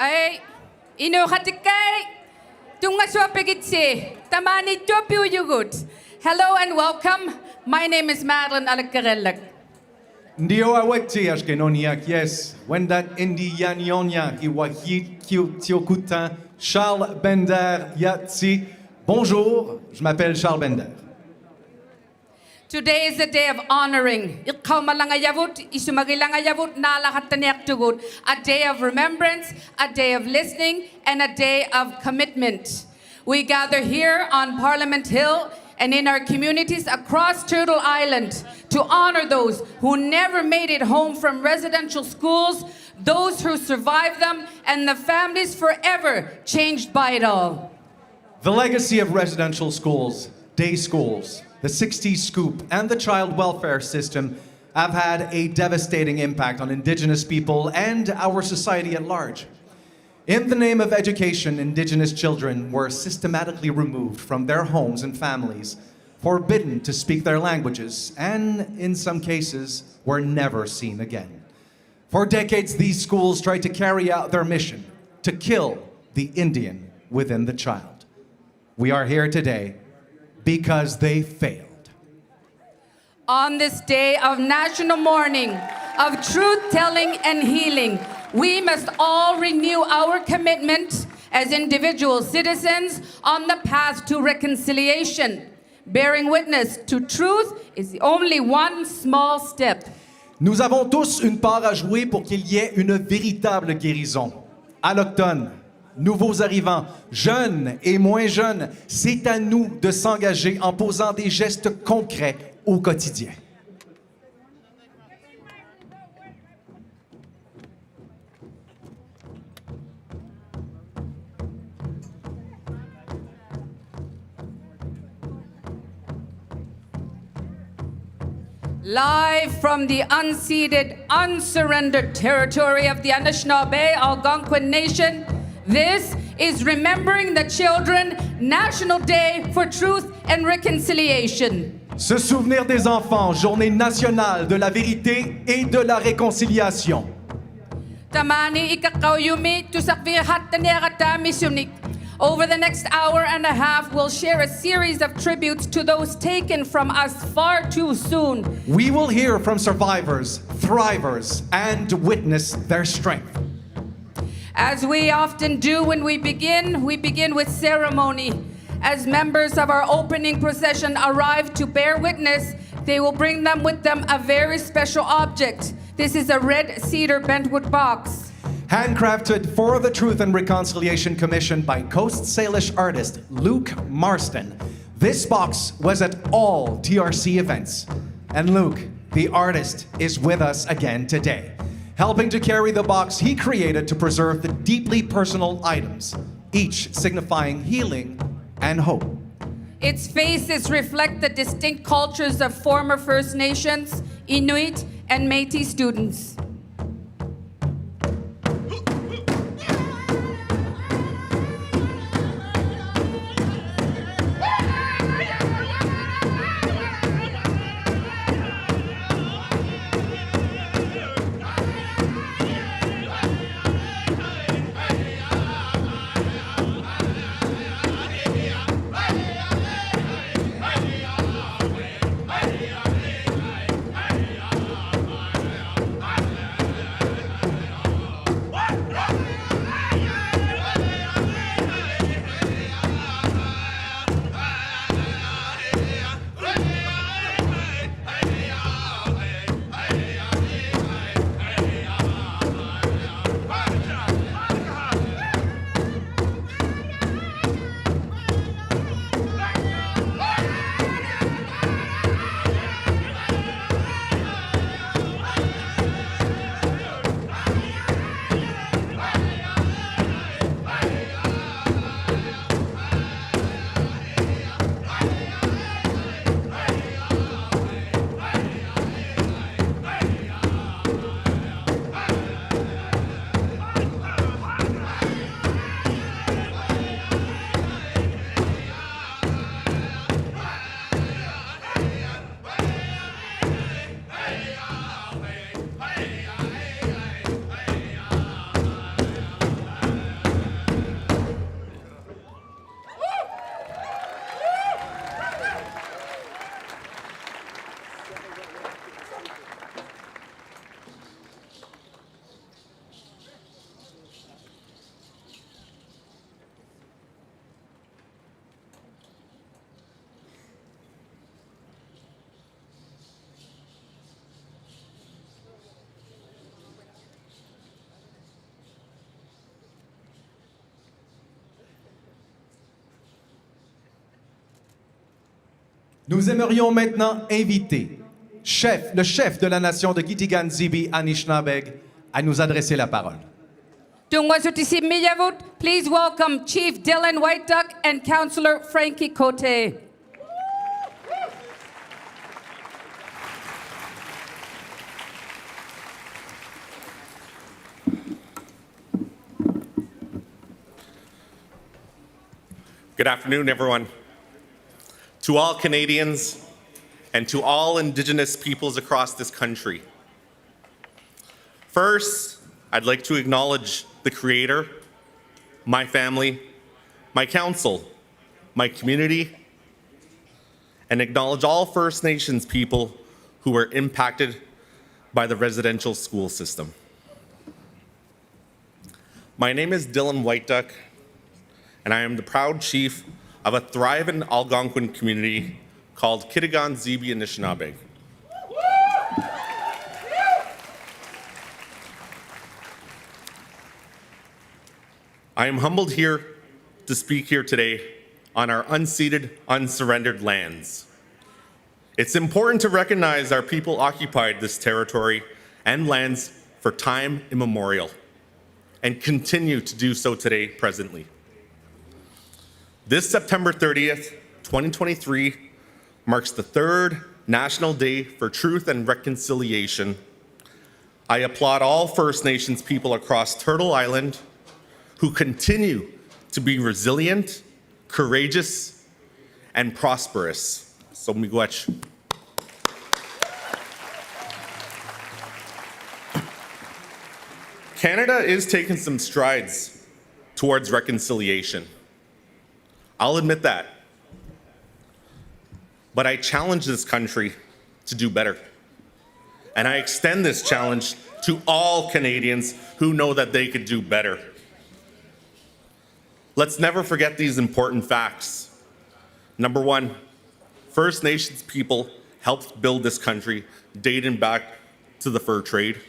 Ay, inuhatikay, tungaswapigitsi, tamani topiyugut. Hello and welcome. My name is Madeline Alakkarelak. Ndio awekti ashkenoniak, yes. Wendat indi yanyonya iwahit tiokuta Charles Bender yatsi. Bonjour, je m'appelle Charles Bender. Today is a day of honoring. A day of remembrance, a day of listening, and a day of commitment. We gather here on Parliament Hill and in our communities across Turtle Island to honor those who never made it home from residential schools, those who survived them, and the families forever changed by it all. The legacy of residential schools, day schools, the 60s scoop, and the child welfare system have had a devastating impact on Indigenous people and our society at large. In the name of education, Indigenous children were systematically removed from their homes and families, forbidden to speak their languages, and in some cases, were never seen again. For decades, these schools tried to carry out their mission, to kill the Indian within the child. We are here today because they failed. On this day of national mourning, of truth-telling and healing, we must all renew our commitment as individual citizens on the path to reconciliation. Bearing witness to truth is only one small step. Nous avons tous une part à jouer pour qu'il y ait une véritable guérison. À l'automne, nouveaux arrivants, jeunes et moins jeunes, c'est à nous de s'engager en posant des gestes concrets au quotidien. Live from the unceded, unsurrendered territory of the Anishinaabe Algonquin Nation, this is Remembering the Children National Day for Truth and Reconciliation. Se souvenir des enfants, journée nationale de la vérité et de la réconciliation. Tamani ikakauyumi tusakvihataniagatami sunik. Over the next hour and a half, we'll share a series of tributes to those taken from us far too soon. We will hear from survivors, thrivers, and witness their strength. As we often do when we begin with ceremony. As members of our opening procession arrive to bear witness, they will bring them with them a very special object. This is a red cedar bentwood box. Handcrafted for the Truth and Reconciliation Commission by Coast Salish artist Luke Marston. This box was at all TRC events. And Luke, the artist, is with us again today, helping to carry the box he created to preserve the deeply personal items, each signifying healing and hope. Its faces reflect the distinct cultures of former First Nations, Inuit, and Métis students. Nous aimerions maintenant inviter le chef de la nation de Kitigan-Zibi Anishinabeg à nous adresser la parole. Tungwasutisi Miyavut, please welcome Chief Dylan Whiteduck and Councillor Frankie Cote. Good afternoon, everyone. To all Canadians and to all Indigenous peoples across this country. First, I'd like to acknowledge the Creator, my family, my council, my community, and acknowledge all First Nations people who were impacted by the residential school system. My name is Dylan Whiteduck, and I am the proud chief of a thriving Algonquin community called Kitigan-Zibi Anishinabeg. I am humbled here to speak here today on our unceded, unsurrendered lands. It's important to recognize our people occupied this territory and lands for time immemorial and continue to do so today presently. This September 30th, 2023 marks the third National Day for Truth and Reconciliation. I applaud all First Nations people across Turtle Island who continue to be resilient, courageous, and prosperous. So miigwech. Canada is taking some strides towards reconciliation. I'll admit that. But I challenge this country to do better. And I extend this challenge to all Canadians who know that they could do better. Let's never forget these important facts. Number one, First Nations people helped build this country dating back to the fur trade.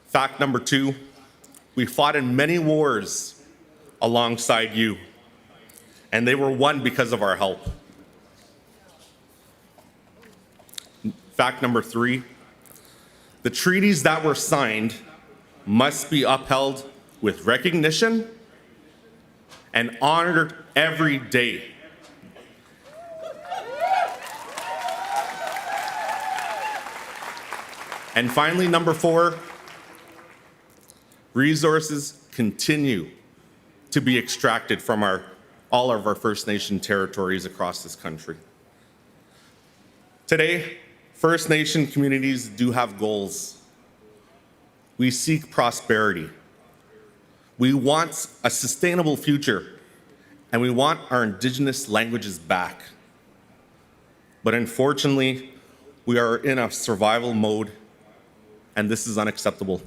Fact number two, we fought in many wars alongside you, and they were won because of our help. Fact number three, the treaties that were signed must be upheld with recognition and honored every day. And finally, number four, resources continue to be extracted from all of our First Nation territories across this country. Today, First Nation communities do have goals. We seek prosperity. We want a sustainable future, and we want our Indigenous languages back. But unfortunately, we are in a survival mode, and this is unacceptable.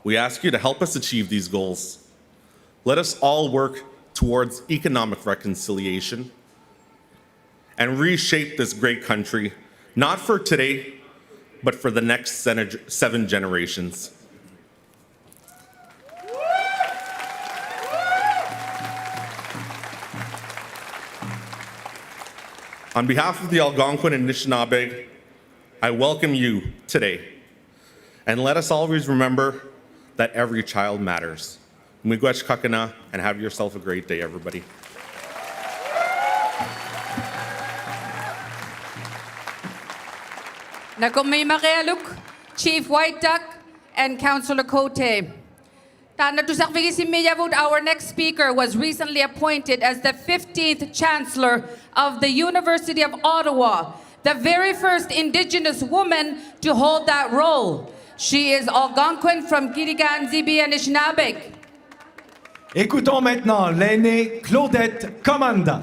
We ask you to help us achieve these goals. Let us all work towards economic reconciliation and reshape this great country, not for today, but for the next 7 generations. On behalf of the Algonquin and Anishinabeg, I welcome you today. And let us always remember that every child matters. Miigwech kakana, and have yourself a great day, everybody. Nakumay makialuk, Chief Whiteduck and Councillor Cote. Our next speaker was recently appointed as the 15th Chancellor of the University of Ottawa, the very first Indigenous woman to hold that role. She is Algonquin from Kitigan-Zibi Anishinabeg. Écoutons maintenant l'aînée Claudette Commanda.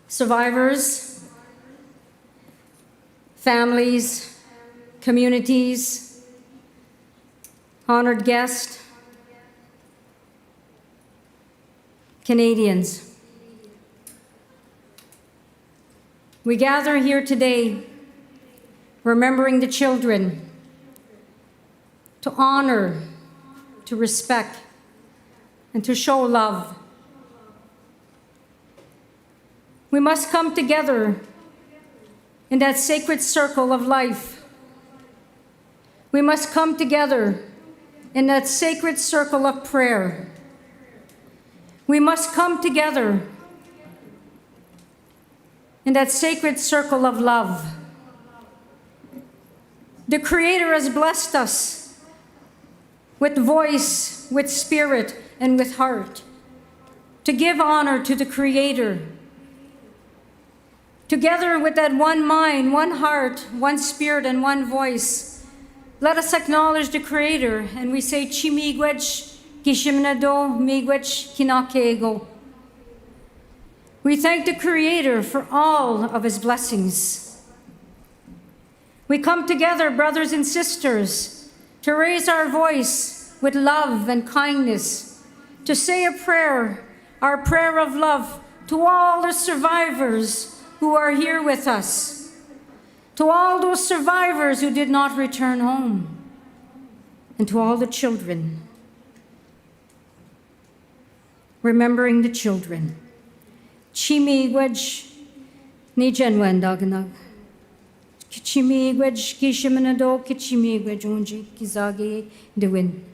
Survivors, families, communities, honored guests, Canadians, We gather here today remembering the children, to honor, to respect, and to show love. We must come together in that sacred circle of life. We must come together in that sacred circle of prayer. We must come together in that sacred circle of love. The Creator has blessed us with voice, with spirit, and with heart to give honor to the Creator. Together with that one mind, one heart, one spirit, and one voice, let us acknowledge the Creator, and we say, Chimigwech Kishimnado Migwech Kinakego. We thank the Creator for all of His blessings. We come together, brothers and sisters, to raise our voice with love and kindness, to say a prayer, our prayer of love, to all the survivors who are here with us, to all those survivors who did not return home, and to all the children. Remembering the children. Chimigwaj Nijanwendaganag. Kichimigwaj Kishimanado Kichimigwaj Unji Kizagi Dewin.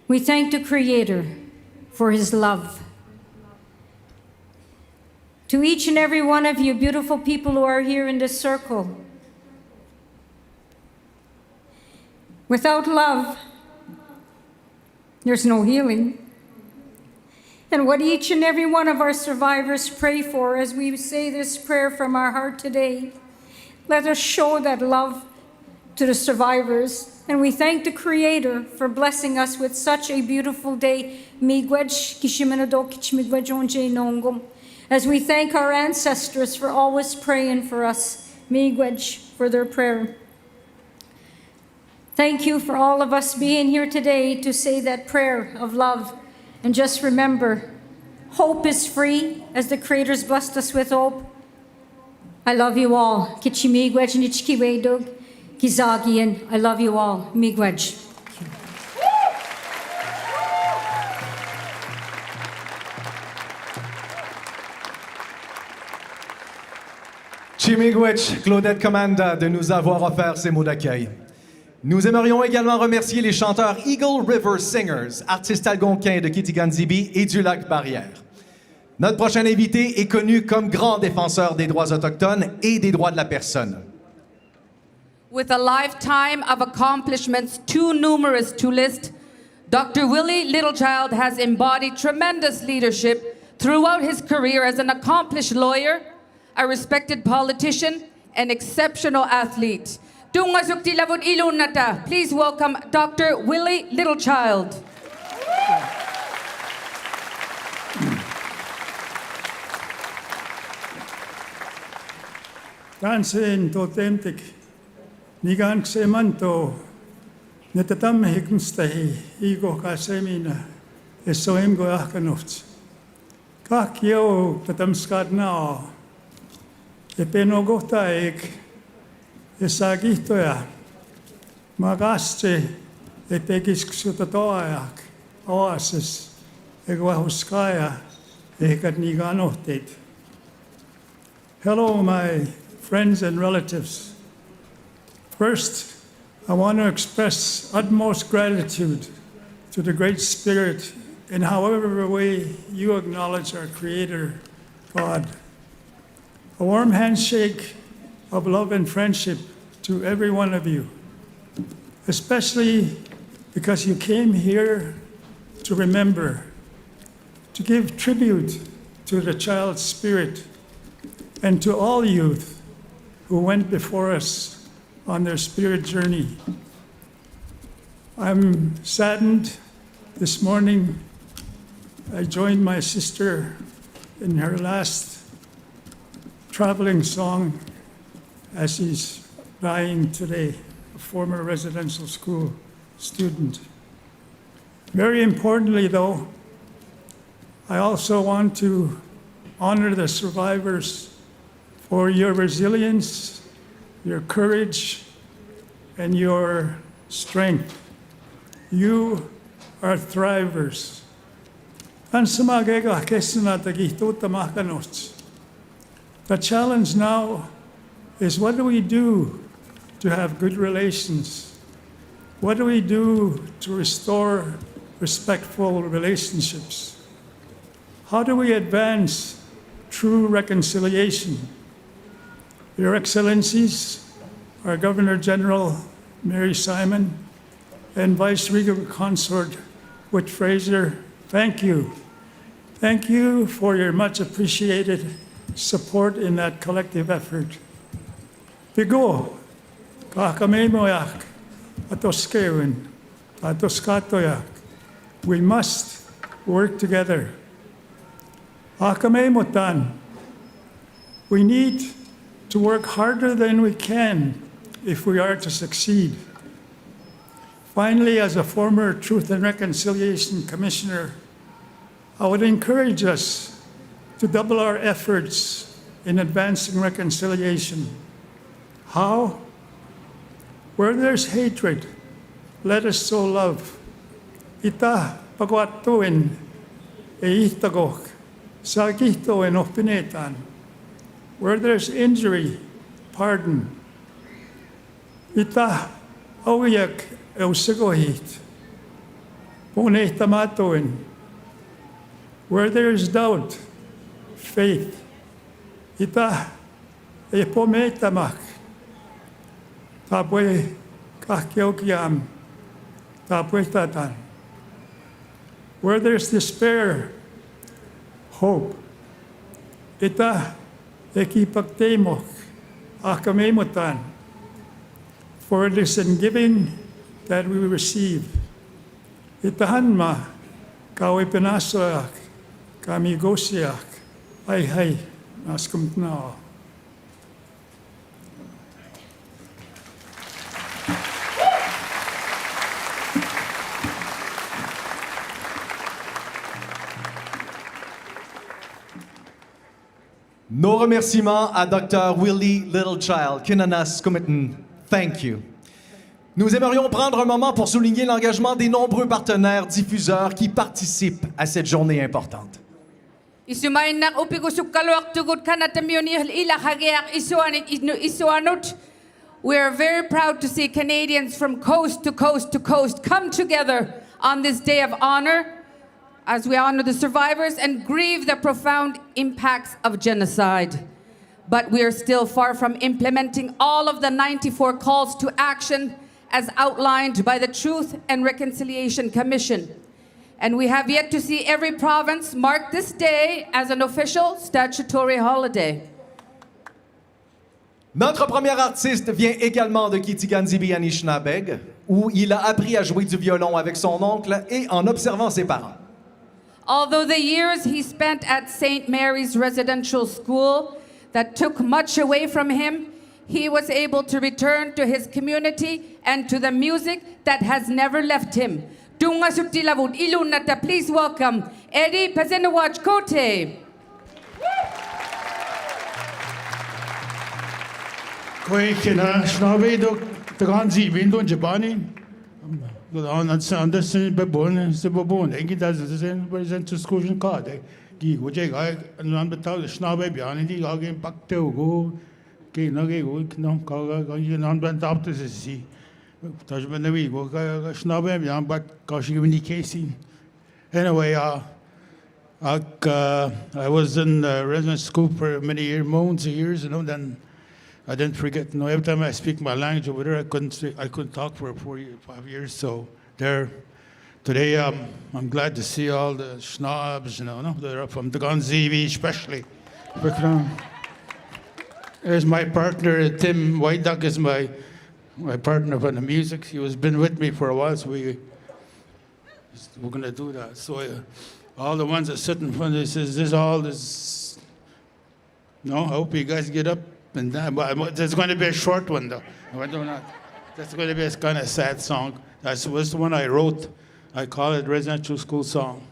We thank the Creator for His love. To each and every one of you, beautiful people who are here in this circle, without love, there's no healing. And what each and every one of our survivors pray for as we say this prayer from our heart today, let us show that love to the survivors. And we thank the Creator for blessing us with such a beautiful day. As we thank our ancestors for always praying for us, for their prayer. Thank you for all of us being here today to say that prayer of love. And just remember, hope is free, as the Creator's blessed us with hope. I love you all. Kichimigwej nichkiwedog kizagian. I love you all. Migwej. Chimigwech, Claudette Commanda, de nous avoir offert ces mots d'accueil. Nous aimerions également remercier les chanteurs Eagle River Singers, artistes algonquins de Kitigan-Zibi et du lac Barrière. Notre prochain invité est connu comme grand défenseur des droits autochtones et des droits de la personne. With a lifetime of accomplishments too numerous to list, Dr. Willie Littlechild has embodied tremendous leadership throughout his career as an accomplished lawyer, a respected politician, and exceptional athlete. Please welcome Dr. Willie Littlechild. Tansin totemtik nigan semanto netatam hikmstahi igo kasemina esoim go ahkanovts kakio tatamskadna epenogotaik esagihtoja magaste epegiskutatoajak oasis egwahuskaya ekadniganohtet. Hello, my friends and relatives. First, I want to express utmost gratitude to the Great Spirit in however way you acknowledge our Creator, God. A warm handshake of love and friendship to every one of you, especially because you came here to remember, to give tribute to the child's spirit, and to all youth who went before us on their spirit journey. I'm saddened this morning. I joined my sister in her last traveling song as she's dying today, a former residential school student. Very importantly, though, I also want to honor the survivors for your resilience, your courage, and your strength. You are thrivers. The challenge now is, what do we do to have good relations? What do we do to restore respectful relationships? How do we advance true reconciliation? Your Excellencies, our Governor General Mary Simon, and Vice Regal Consort Whit Fraser, thank you. Thank you for your much appreciated support in that collective effort. Bigo, kakamemoyak, atoskewin, atoskatoyak. We must work together. Akamemotan, we need to work harder than we can if we are to succeed. Finally, as a former Truth and Reconciliation Commissioner, I would encourage us to double our efforts in advancing reconciliation. How? Where there's hatred, let us sow love. Ita pagwatuin e itagok sa kito en opinetan. Where there's injury, pardon. Ita awiyak eusigohit. Pune tamatoin. Where there's doubt, faith. Ita epometamak. Tapwe kakyokyam. Tapwe tatan. Where there's despair, hope. Ita ekipagtemok akamemutan. For it is in giving that we receive. Itahanma kawipinasoyak kamigosiak. Ay naskumtnao. Nos remerciements à Dr. Willie Littlechild, Kinanas Kumitan. Thank you. Nous aimerions prendre un moment pour souligner l'engagement des nombreux partenaires diffuseurs qui participent à cette journée importante. Isumainak upigusuk kalwak tugod kanatamioni ilahageak isuanut. We are very proud to see Canadians from coast to coast to coast come together on this day of honor as we honor the survivors and grieve the profound impacts of genocide. But we are still far from implementing all of the 94 calls to action as outlined by the Truth and Reconciliation Commission. And we have yet to see every province mark this day as an official statutory holiday. Notre premier artiste vient également de Kitigan-Zibi Anishinabeg, où il a appris à jouer du violon avec son oncle et en observant ses parents. Although the years he spent at St. Mary's Residential School that took much away from him, he was able to return to his community and to the music that has never left him. Dunga Sutilavud Ilunata, please welcome Eddie Pazenawaj Kote. Koikina Schnabedo, the Ganzi window Jabani. Understand Babon, Sebabon, Engi does the same present exclusion card. Gi Wajay, and Lambata, the Schnabe behind the Gagin Pakto go, Gay Nuggy, no Kaga, you non went up to the sea. Tajman the week, Schnabe, young but caution in the casing. Anyway, I was in residence school for many years, then I didn't forget. No, every time I speak my language over there, I couldn't talk for 5 years. So there, today I'm glad to see all the schnabs, they're from the Ganzivi especially. There's my partner, Tim Whiteduck is my partner for the music. He has been with me for a while, so we're gonna do that. So all the ones that sit in front of this. No, I hope you guys get up. And but there's going to be a short one, though. That's going to be a kind of sad song. That was the one I wrote. I call it Residential School Song.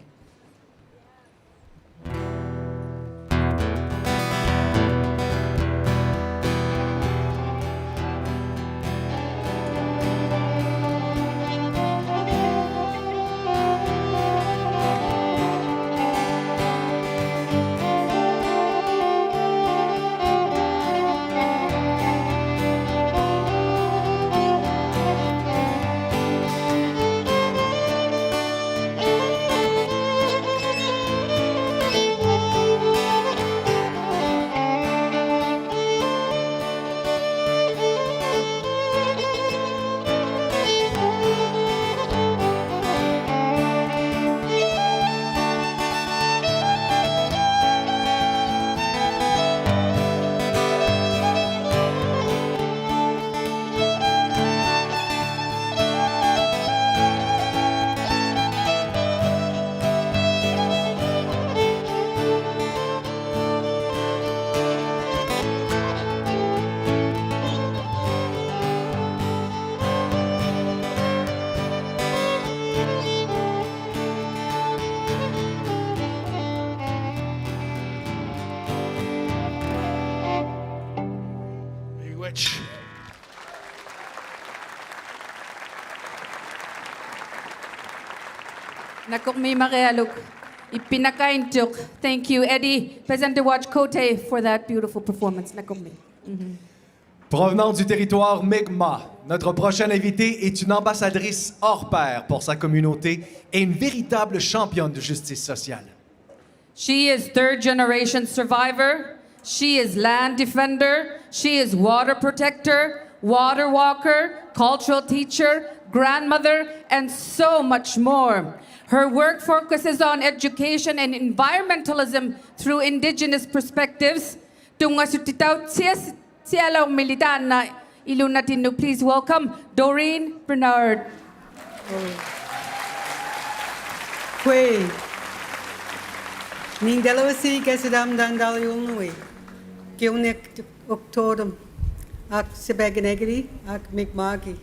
Nakukmi makialuk. Ipinakaintuk. Thank you, Eddie. Present Watch Kote for that beautiful performance. Nakukmi. Provenant du territoire Mi'kmaq, notre prochaine invitée est une ambassadrice hors pair pour sa communauté et une véritable championne de justice sociale. She is third generation survivor. She is land defender. She is water protector, water walker, cultural teacher, grandmother, and so much more. Her work focuses on education and environmentalism through Indigenous perspectives. Tunga sutitaw siyalaw militan na ilunatinu. Please welcome Doreen Bernard. Kwe. Ning dalawasi kasadam dandal yulnui. Gilnik Octodum. Ak Sebaganegri, Ak Mi'kmaq.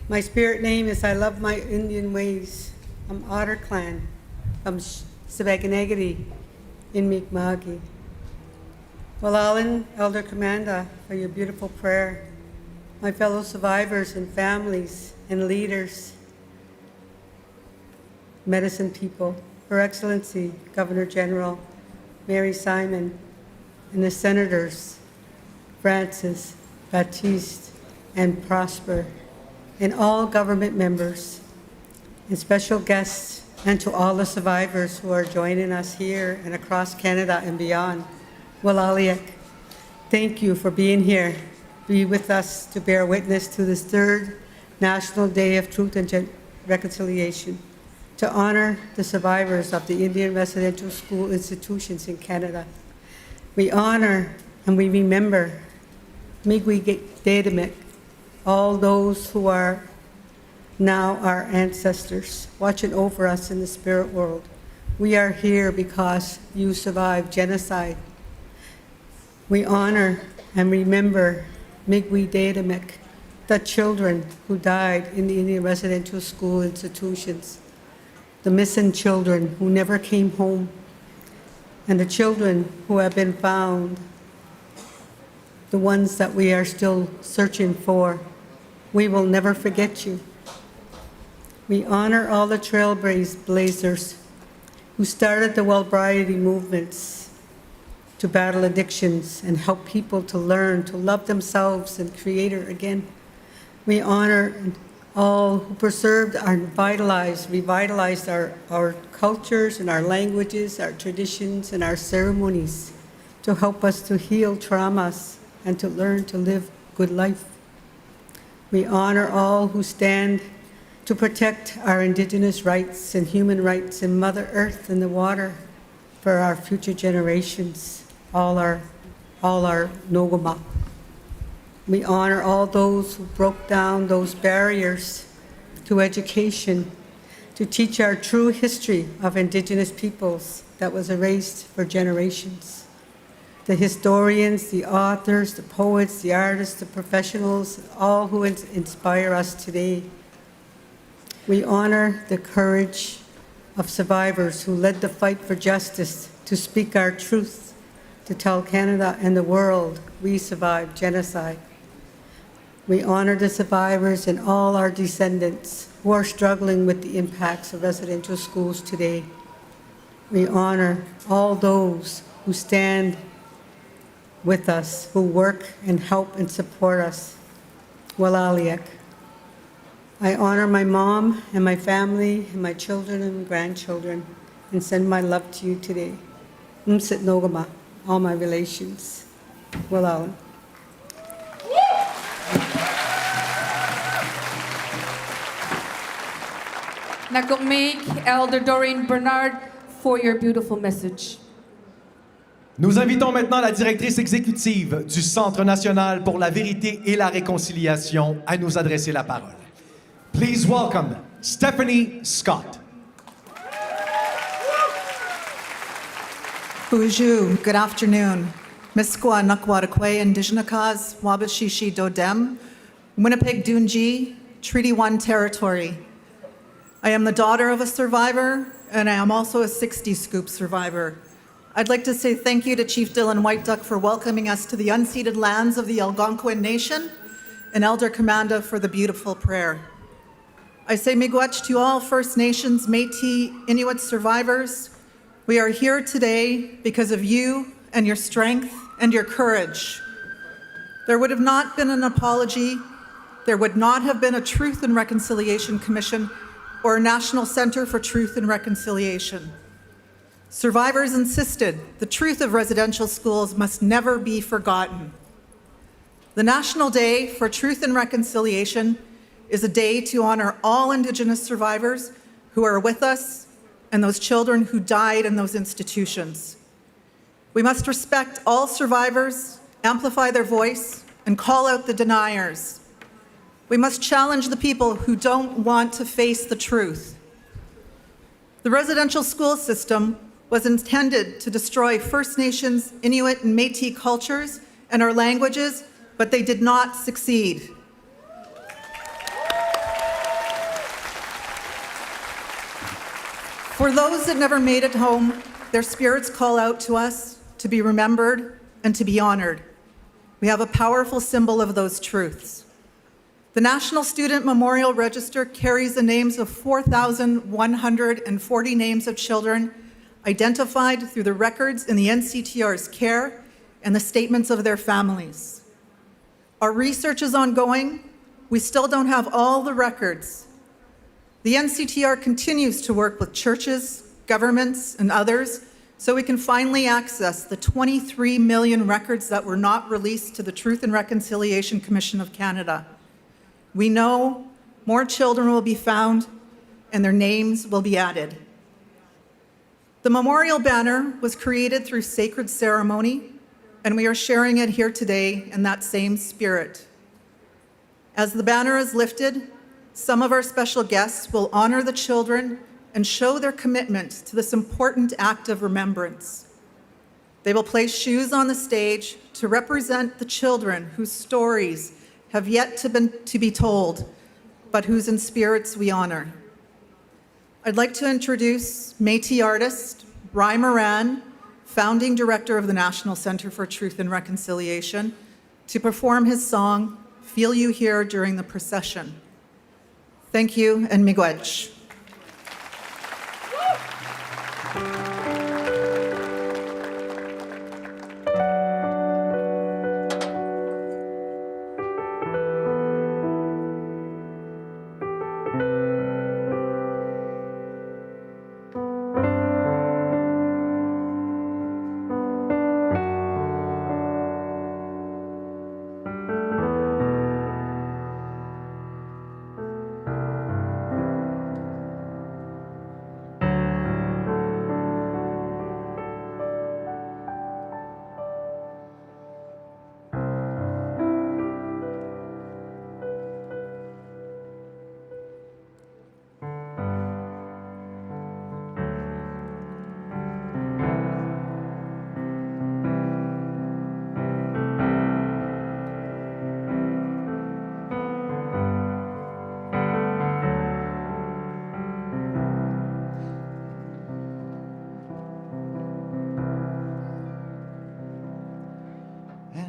My spirit name is I love my Indian ways. I'm Otter Clan from Sebaganegri in Mi'kmaq. Walalin, Elder Commander, for your beautiful prayer. My fellow survivors and families and leaders, medicine people, Her Excellency, Governor General Mary Simon, and the Senators, Francis, Baptiste, and Prosper, and all government members, and special guests, and to all the survivors who are joining us here and across Canada and beyond. Walaliak, thank you for being here. Be with us to bear witness to this third National Day of Truth and Reconciliation, to honor the survivors of the Indian residential school institutions in Canada. We honor and we remember Mi'kmaq Dedemik, all those who are now our ancestors, watching over us in the spirit world. We are here because you survived genocide. We honor and remember Mi'kmaq Dedemik, the children who died in the Indian residential school institutions, the missing children who never came home, and the children who have been found, the ones that we are still searching for. We will never forget you. We honor all the trailblazers who started the Wellbriety movements to battle addictions and help people to learn to love themselves and Creator again. We honor all who preserved and revitalized our cultures and our languages, our traditions, and our ceremonies to help us to heal traumas and to learn to live good life. We honor all who stand to protect our Indigenous rights and human rights in Mother Earth and the water for our future generations, all our Nogama. We honor all those who broke down those barriers to education, to teach our true history of Indigenous peoples that was erased for generations. The historians, the authors, the poets, the artists, the professionals, all who inspire us today. We honor the courage of survivors who led the fight for justice, to speak our truth, to tell Canada and the world we survived genocide. We honor the survivors and all our descendants who are struggling with the impacts of residential schools today. We honor all those who stand with us, who work and help and support us. Walaliak. I honor my mom and my family and my children and grandchildren and send my love to you today. Msit Nogama, all my relations. Walala. Nakukmi, Elder Doreen Bernard, for your beautiful message. Nous invitons maintenant la directrice exécutive du Centre national pour la vérité et la réconciliation à nous adresser la parole. Please welcome Stephanie Scott. Bonjour, good afternoon. Miskwa Nakwatakwe Indigenous Wabashishi Dodem, Winnipeg Dunji, Treaty 1 territory. I am the daughter of a survivor, and I am also a 60 Scoop survivor. I'd like to say thank you to Chief Dylan Whiteduck for welcoming us to the unceded lands of the Algonquin Nation, and Elder Commanda for the beautiful prayer. I say miigwech to all First Nations, Métis, Inuit survivors. We are here today because of you and your strength and your courage. There would have not been an apology, there would not have been a Truth and Reconciliation Commission or a National Center for Truth and Reconciliation. Survivors insisted the truth of residential schools must never be forgotten. The National Day for Truth and Reconciliation is a day to honor all Indigenous survivors who are with us and those children who died in those institutions. We must respect all survivors, amplify their voice, and call out the deniers. We must challenge the people who don't want to face the truth. The residential school system was intended to destroy First Nations, Inuit, and Métis cultures and our languages, but they did not succeed. For those that never made it home, their spirits call out to us to be remembered and to be honored. We have a powerful symbol of those truths. The National Student Memorial Register carries the names of 4,140 names of children identified through the records in the NCTR's care and the statements of their families. Our research is ongoing. We still don't have all the records. The NCTR continues to work with churches, governments, and others so we can finally access the 23 million records that were not released to the Truth and Reconciliation Commission of Canada. We know more children will be found and their names will be added. The memorial banner was created through sacred ceremony, and we are sharing it here today in that same spirit. As the banner is lifted, some of our special guests will honor the children and show their commitment to this important act of remembrance. They will place shoes on the stage to represent the children whose stories have yet to be told, but whose in spirits we honor. I'd like to introduce Métis artist Bry Moran, founding director of the National Center for Truth and Reconciliation, to perform his song, Feel You Here, during the procession. Thank you, and miigwech.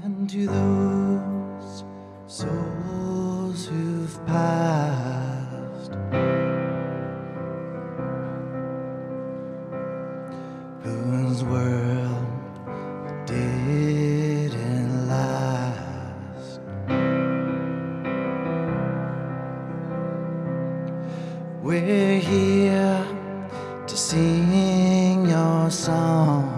And to those souls who've passed, whose world didn't last, we're here to sing your song.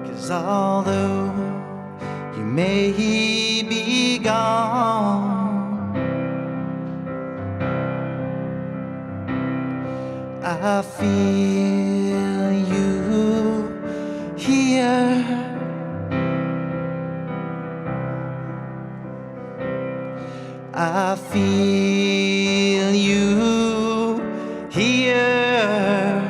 'Cause although you may be gone, I feel you here. I feel you here.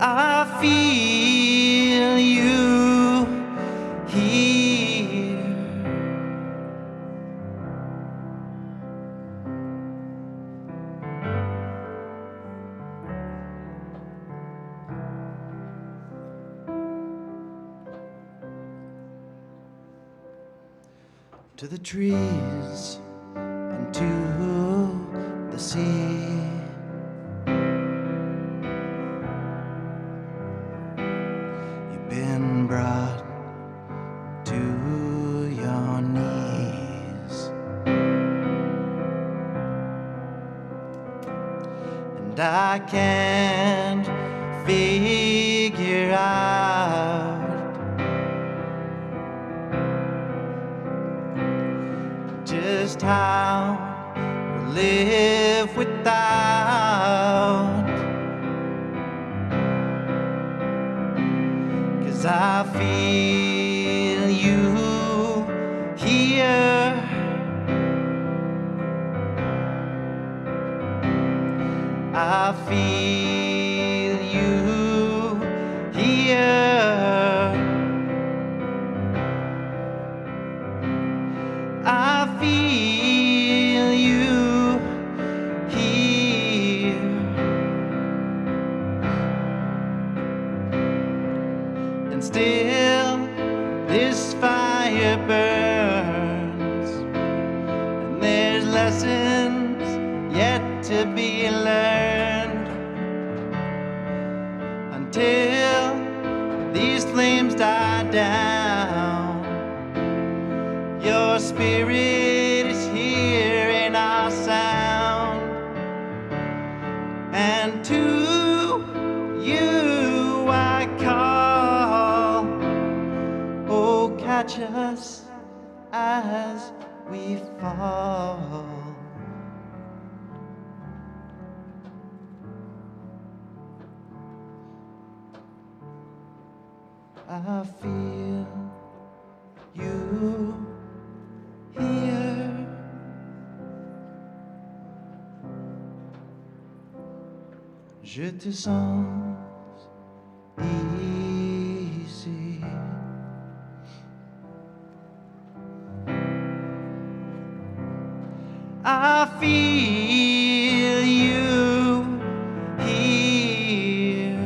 I feel you here. to the trees and to the sea. You've been brought to your knees, and I can't figure out just how we live without, 'cause I feel you here. I feel you here. I feel you here. And still this fire burns, and there's lessons yet to be learned, until these flames die down. Your spirit is here in our sound, and to you I call. Oh, catch us as we fall. I feel you here. Je te sens ici. I feel you here.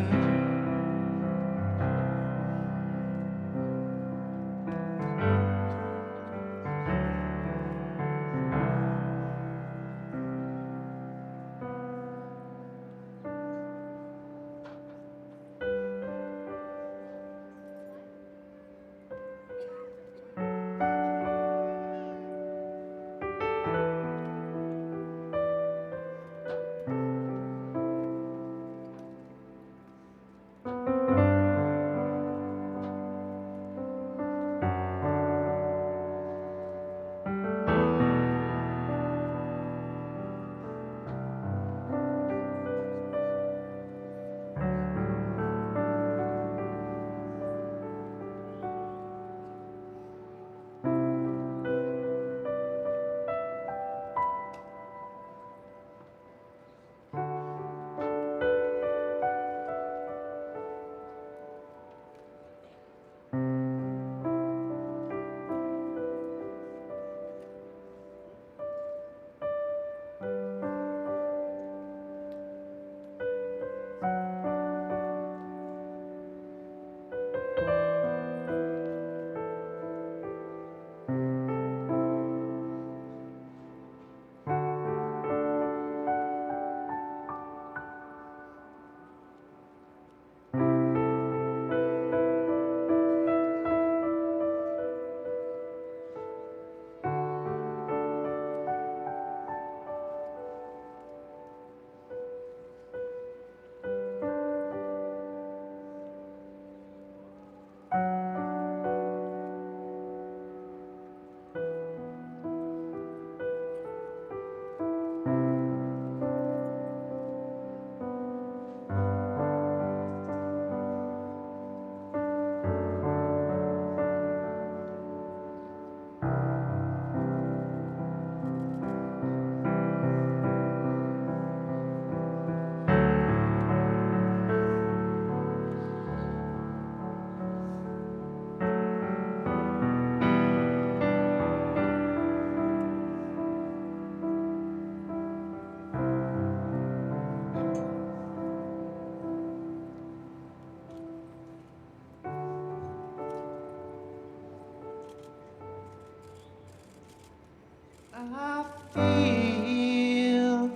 I feel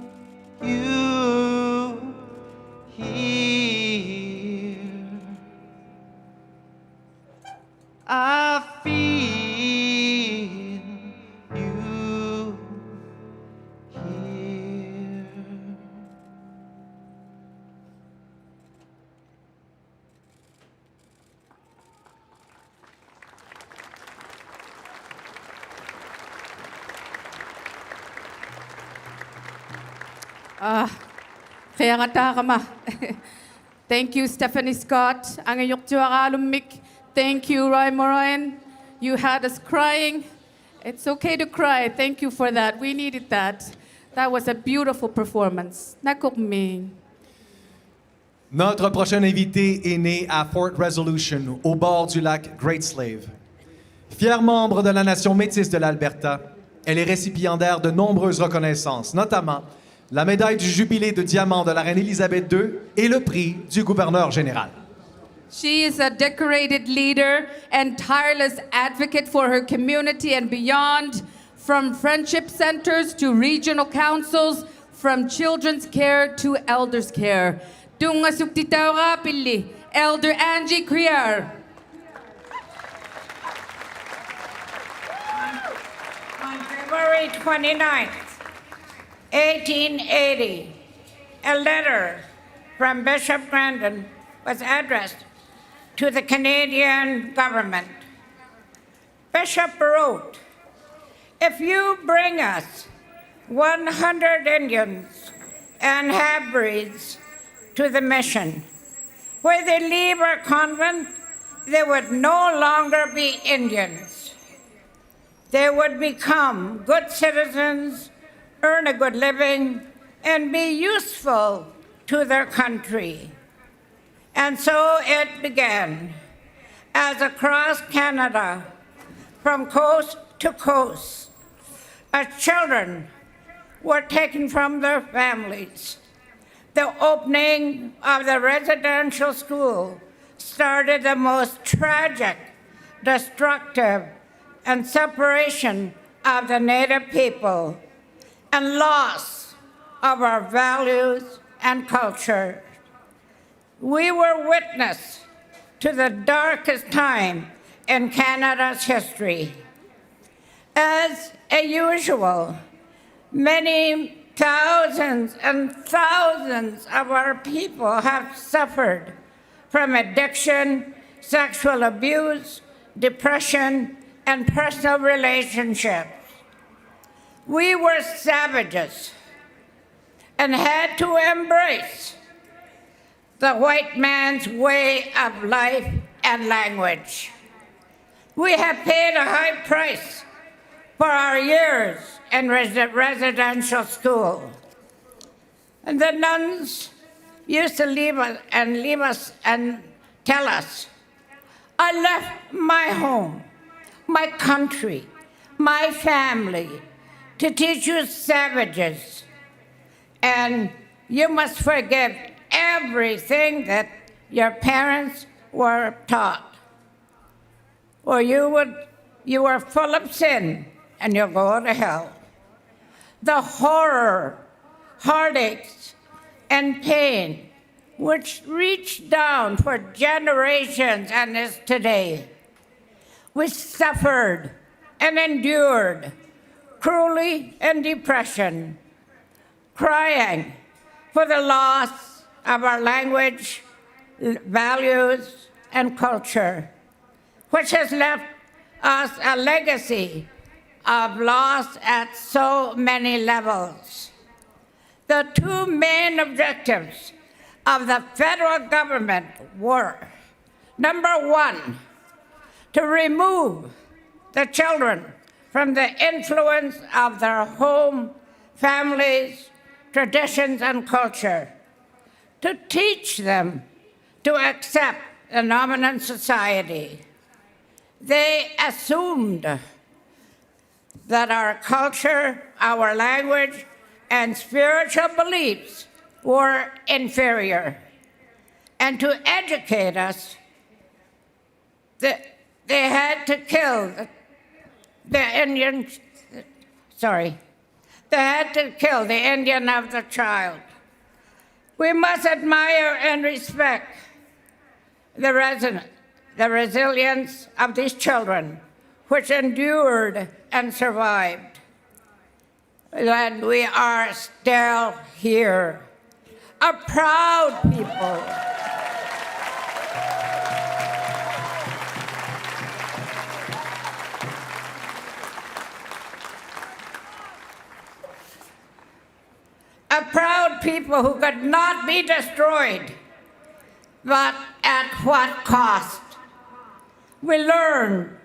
you here. I feel you here. Kaya nga takama. Thank you, Stephanie Scott. Ang iyok tiwakalumik. Thank you, Roy Moran. You had us crying. It's okay to cry. Thank you for that. We needed that. That was a beautiful performance. Nakukming. Notre prochain invité est né à Fort Resolution, au bord du lac Great Slave. Fière membre de la nation métisse de l'Alberta, elle est récipiendaire de nombreuses reconnaissances, notamment la médaille du jubilé de diamant de la reine Élisabeth II et le prix du gouverneur général. She is a decorated leader and tireless advocate for her community and beyond, from friendship centers to regional councils, from children's care to elders' care. Dunga suktitaw ka pili, Elder Angie Crerar. On February 29th, 1880, a letter from Bishop Grandin was addressed to the Canadian government. Bishop wrote, "If you bring us 100 Indians and half-breeds to the mission, where they leave our convent, they would no longer be Indians. They would become good citizens, earn a good living, and be useful to their country." And so it began, as across Canada, from coast to coast, as children were taken from their families. The opening of the residential school started the most tragic, destructive, and separation of the Native people and loss of our values and culture. We were witness to the darkest time in Canada's history. As usual, many thousands and thousands of our people have suffered from addiction, sexual abuse, depression, and personal relationships. We were savages and had to embrace the white man's way of life and language. We have paid a high price for our years in residential school. And the nuns used to leave us and tell us, "I left my home, my country, my family to teach you savages, and you must forgive everything that your parents were taught, or you are full of sin and you'll go to hell." The horror, heartaches, and pain which reached down for generations and is today. We suffered and endured cruelty and depression, crying for the loss of our language, values, and culture, which has left us a legacy of loss at so many levels. The two main objectives of the federal government were, number one, to remove the children from the influence of their home, families, traditions, and culture, to teach them to accept the dominant society. They assumed that our culture, our language, and spiritual beliefs were inferior. And to educate us, they had to kill the Indian they had to kill the Indian of the child. We must admire and respect the resilience of these children, which endured and survived. And we are still here, a proud people. A proud people who could not be destroyed, but at what cost? We learn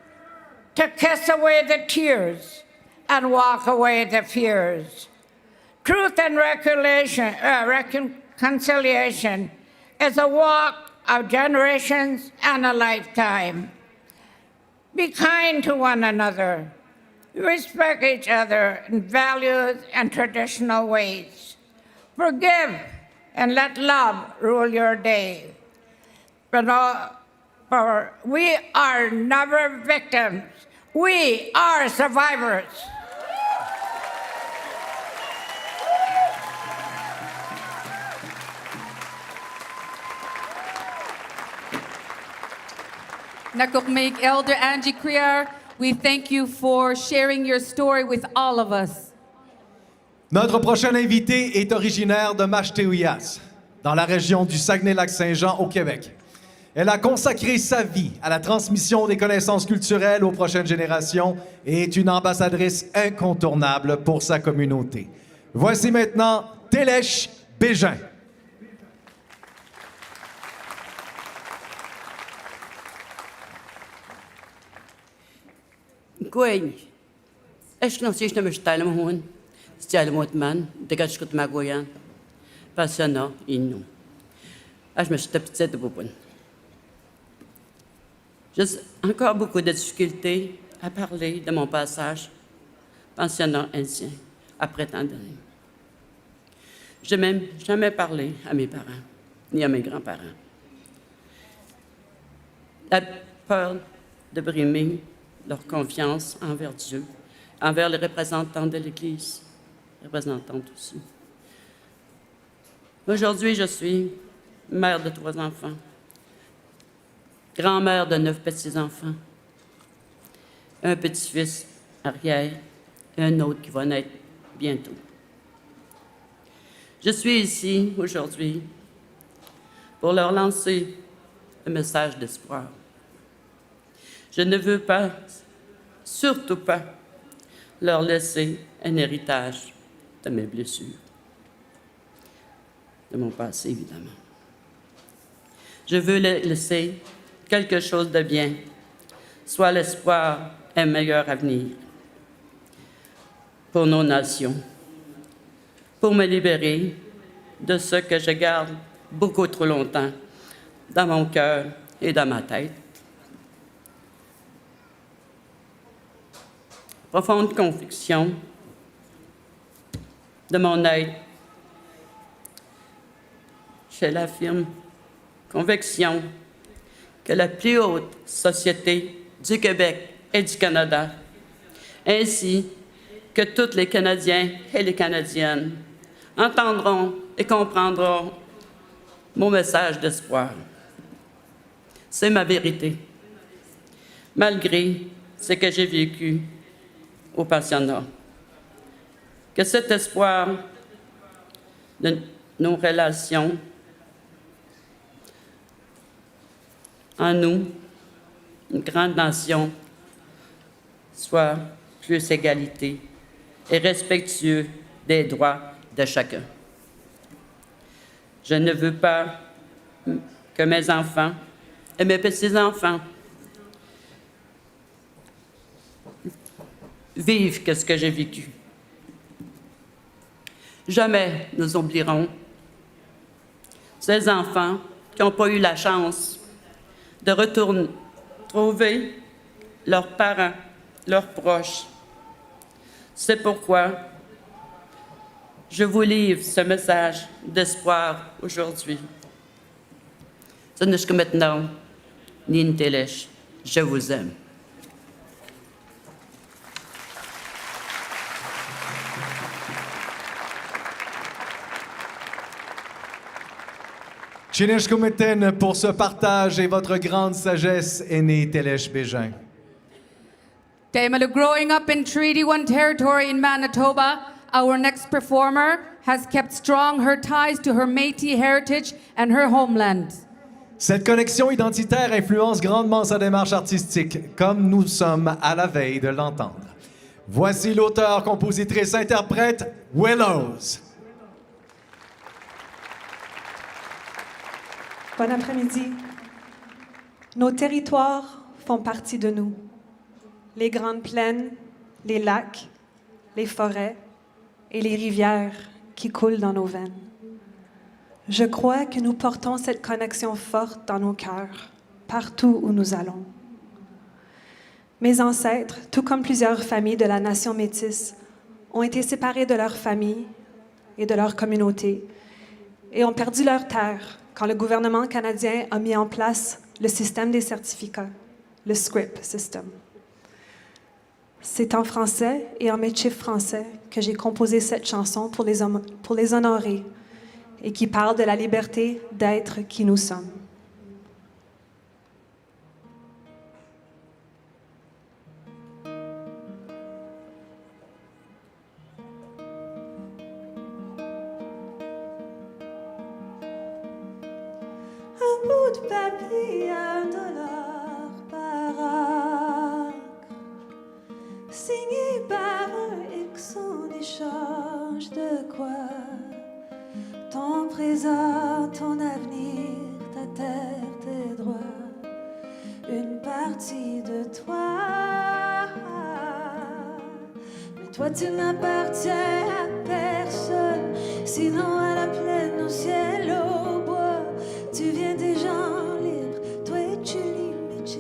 to kiss away the tears and walk away the fears. Truth and reconciliation is a walk of generations and a lifetime. Be kind to one another. Respect each other in values and traditional ways. Forgive and let love rule your day. For we are never victims. We are survivors. Nakukmeik Elder Angie Crerar, we thank you for sharing your story with all of us. Notre prochain invité est originaire de Mashteuias, dans la région du Saguenay-Lac-Saint-Jean au Québec. Elle a consacré sa vie à la transmission des connaissances culturelles aux prochaines générations et est une ambassadrice incontournable pour sa communauté. Voici maintenant Télèche Bégin. Gwen, est-ce que je ne suis pas le c'est le mot de man, de gars que tu m'as goyan, passionnant, inou. Je me suis tapé de boubou. J'ai encore beaucoup de difficultés à parler de mon passage pensionnat indien après tant d'années. Je n'ai même jamais parlé à mes parents, ni à mes grands-parents. La peur de brimer leur confiance envers Dieu, envers les représentants de l'Église, représentantes aussi. Aujourd'hui, je suis mère de 3 enfants, grand-mère de 9 petits-enfants, un petit-fils arrière et un autre qui va naître bientôt. Je suis ici aujourd'hui pour leur lancer un message d'espoir. Je ne veux pas, surtout pas, leur laisser un héritage de mes blessures, de mon passé, évidemment. Je veux laisser quelque chose de bien, soit l'espoir d'un meilleur avenir pour nos nations, pour me libérer de ce que je garde beaucoup trop longtemps dans mon cœur et dans ma tête. Profonde conviction de mon être, je l'affirme, conviction que la plus haute société du Québec et du Canada, ainsi que tous les Canadiens et les Canadiennes, entendront et comprendront mon message d'espoir. C'est ma vérité, malgré ce que j'ai vécu au pensionnat. Que cet espoir de nos relations en nous, une grande nation, soit plus égalité et respectueux des droits de chacun. Je ne veux pas que mes enfants et mes petits-enfants vivent ce que j'ai vécu. Jamais nous oublierons ces enfants qui n'ont pas eu la chance de retourner trouver leurs parents, leurs proches. C'est pourquoi je vous livre ce message d'espoir aujourd'hui. Ce n'est que maintenant, ni une télèche, je vous aime. Chineshkumiten pour ce partage et votre grande sagesse, aîné Télesh Bégin. Taimala, growing up in Treaty 1 territory in Manitoba, our next performer has kept strong her ties to her Métis heritage and her homeland. Cette connexion identitaire influence grandement sa démarche artistique, comme nous sommes à la veille de l'entendre. Voici l'auteur, compositrice, interprète, Willows. Bon après-midi. Nos territoires font partie de nous. Les grandes plaines, les lacs, les forêts et les rivières qui coulent dans nos veines. Je crois que nous portons cette connexion forte dans nos cœurs, partout où nous allons. Mes ancêtres, tout comme plusieurs familles de la nation métisse, ont été séparés de leur famille et de leur communauté et ont perdu leur terre quand le gouvernement canadien a mis en place le système des certificats, le SCRIP system. C'est en français et en métis français que j'ai composé cette chanson pour les honorer et qui parle de la liberté d'être qui nous sommes. Un bout de papier, $1 par acre, signé par un X en échange de quoi? Ton présent, ton avenir, ta terre, tes droits, une partie de toi. Mais toi, tu n'appartiens à personne, sinon à la plaine, au ciel, au bois. Tu viens des gens libres, toi et tu limites.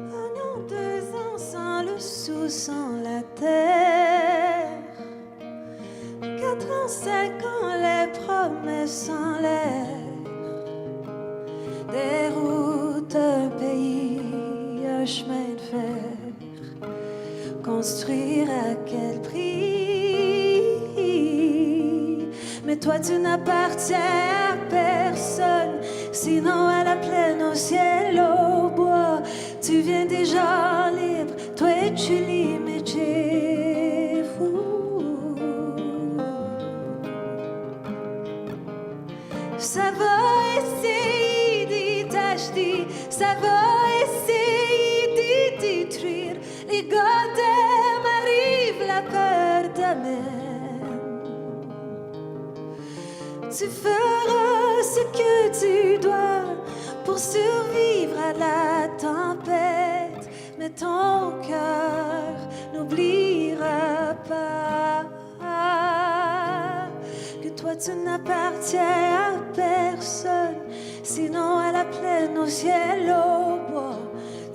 Un an, 2 ans sans le sou, sans la terre. 4 ans, 5 ans, les promesses en l'air. Des routes, un pays, un chemin de fer. Construire à quel prix? Mais toi, tu n'appartiens à personne, sinon à la plaine, au ciel, au bois. Tu viens des gens libres, toi et tu limites. Ça va essayer de t'acheter, ça va essayer de détruire. Les goddamn arrivent, la peur t'amène. Tu feras ce que tu dois pour survivre à la tempête, mais ton cœur n'oubliera pas que toi tu n'appartiens à personne, sinon à la plaine, au ciel, au bois.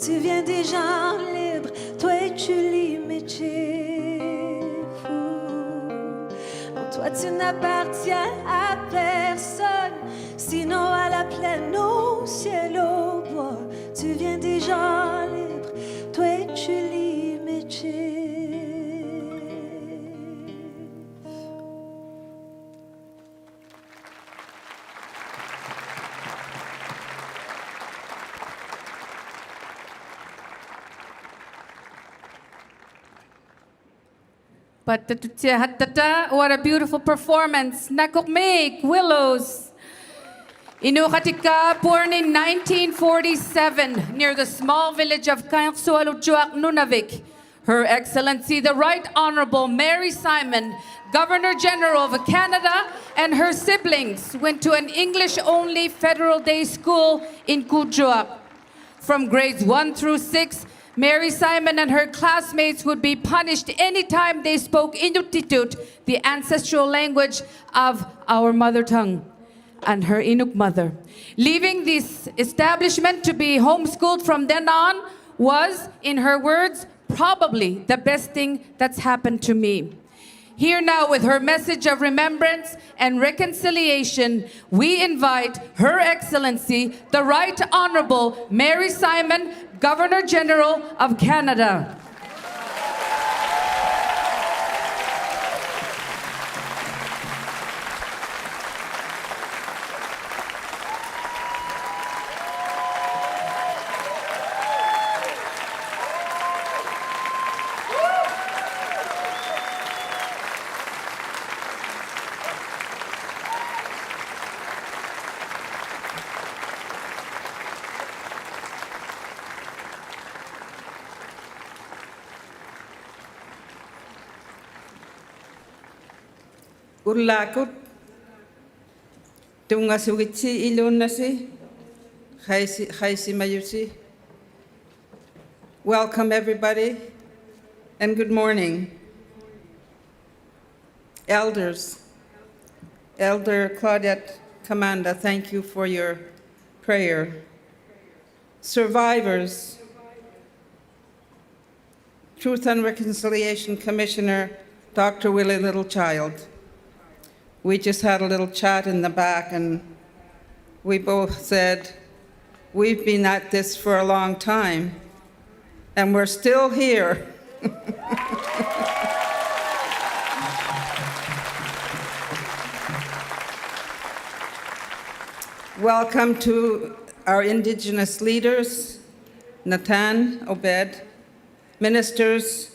Tu viens des gens libres, toi et tu limites. Toi, tu n'appartiens à personne, sinon à la plaine, au ciel, au bois. Tu viens des gens libres, toi et tu limites. What a beautiful performance. Nakukmik, Willows. Inukatika, born in 1947 near the small village of Kainsualuchuak, Nunavik. Her Excellency, the Right Honorable Mary Simon, Governor General of Canada, and her siblings went to an English-only federal day school in Kuujjuaq. From grades 1 through 6, Mary Simon and her classmates would be punished anytime they spoke Inuktitut, the ancestral language of our mother tongue, and her Inuk mother. Leaving this establishment to be homeschooled from then on was, in her words, probably the best thing that's happened to me. Here now with her message of remembrance and reconciliation, we invite Her Excellency, the Right Honorable Mary Simon, Governor General of Canada. Ulakut, Tungasugitsi ilunasi, Haisi Mayusi. Welcome everybody and good morning. Elders, Elder Claudette Commanda, thank you for your prayer. Survivors, Truth and Reconciliation Commissioner, Dr. Willie Littlechild. We just had a little chat in the back and we both said, we've been at this for a long time and we're still here. Welcome to our Indigenous leaders, Nathan, Obed, ministers,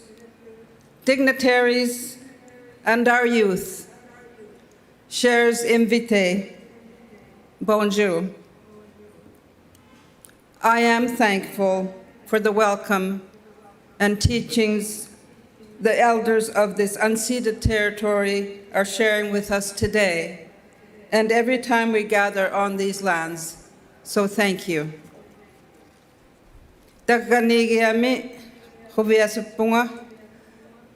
dignitaries, and our youth. Chers invités, bonjour. I am thankful for the welcome and teachings the elders of this unceded territory are sharing with us today and every time we gather on these lands. So thank you. Taganigiami, Huviasupunga,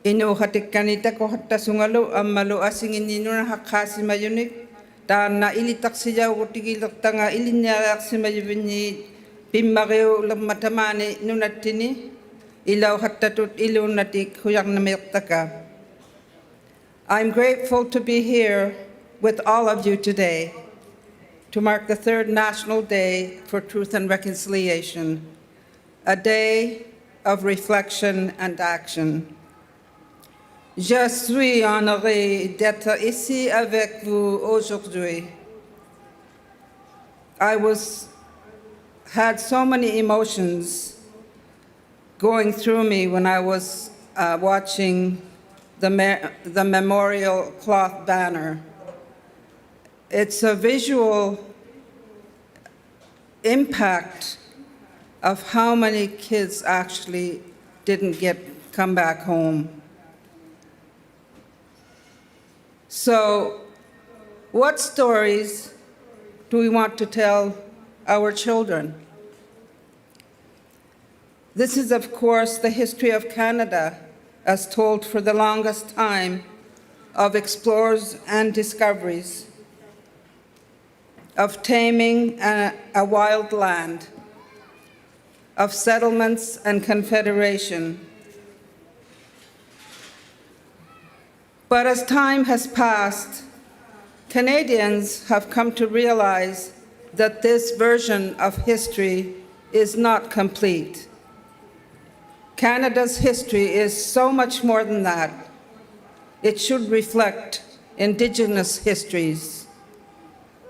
Inu hatikanita ko hatta sungalu, amalu asingin nino na hakasi mayunik, na ilitak siya utigilak tanga ilinyarak si mayubini, pimareo lamatamani nunatini, ilaw hatatut ilu natik huyang namirtaka. I'm grateful to be here with all of you today to mark the 3rd National Day for Truth and Reconciliation, a day of reflection and action. Je suis honorée d'être ici avec vous aujourd'hui. I had so many emotions going through me when I was watching the memorial cloth banner. It's a visual impact of how many kids actually didn't come back home. So, what stories do we want to tell our children? This is, of course, the history of Canada, as told for the longest time, of explorers and discoveries, of taming a wild land, of settlements and confederation. But as time has passed, Canadians have come to realize that this version of history is not complete. Canada's history is so much more than that. It should reflect Indigenous histories.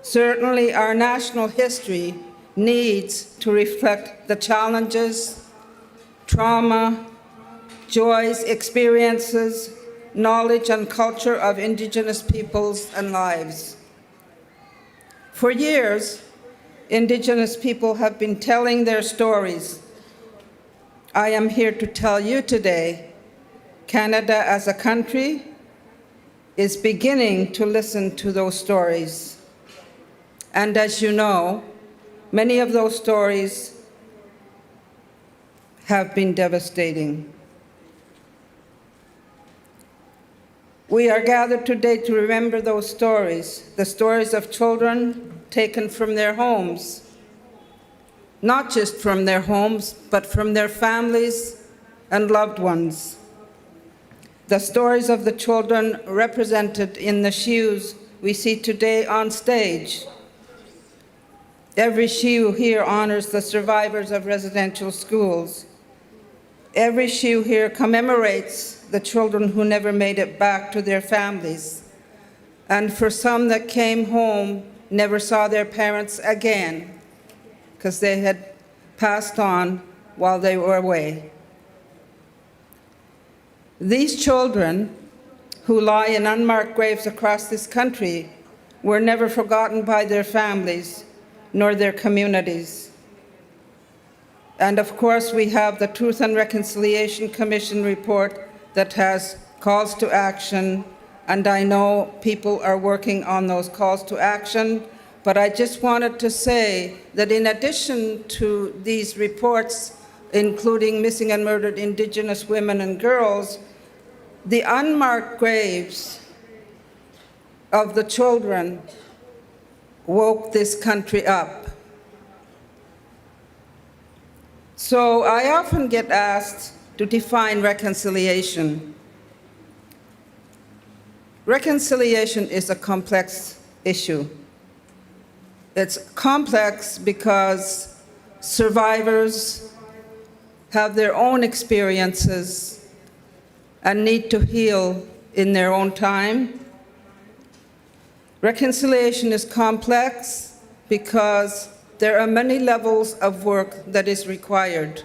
Certainly, our national history needs to reflect the challenges, trauma, joys, experiences, knowledge, and culture of Indigenous peoples and lives. For years, Indigenous people have been telling their stories. I am here to tell you today, Canada as a country is beginning to listen to those stories. And as you know, many of those stories have been devastating. We are gathered today to remember those stories, the stories of children taken from their homes, not just from their homes, but from their families and loved ones. The stories of the children represented in the shoes we see today on stage. Every shoe here honors the survivors of residential schools. Every shoe here commemorates the children who never made it back to their families. And for some that came home, never saw their parents again because they had passed on while they were away. These children who lie in unmarked graves across this country were never forgotten by their families nor their communities. And of course, we have the Truth and Reconciliation Commission report that has calls to action and I know people are working on those calls to action, but I just wanted to say that in addition to these reports, including missing and murdered Indigenous women and girls, the unmarked graves of the children woke this country up. So I often get asked to define reconciliation. Reconciliation is a complex issue. It's complex because survivors have their own experiences and need to heal in their own time. Reconciliation is complex because there are many levels of work that is required,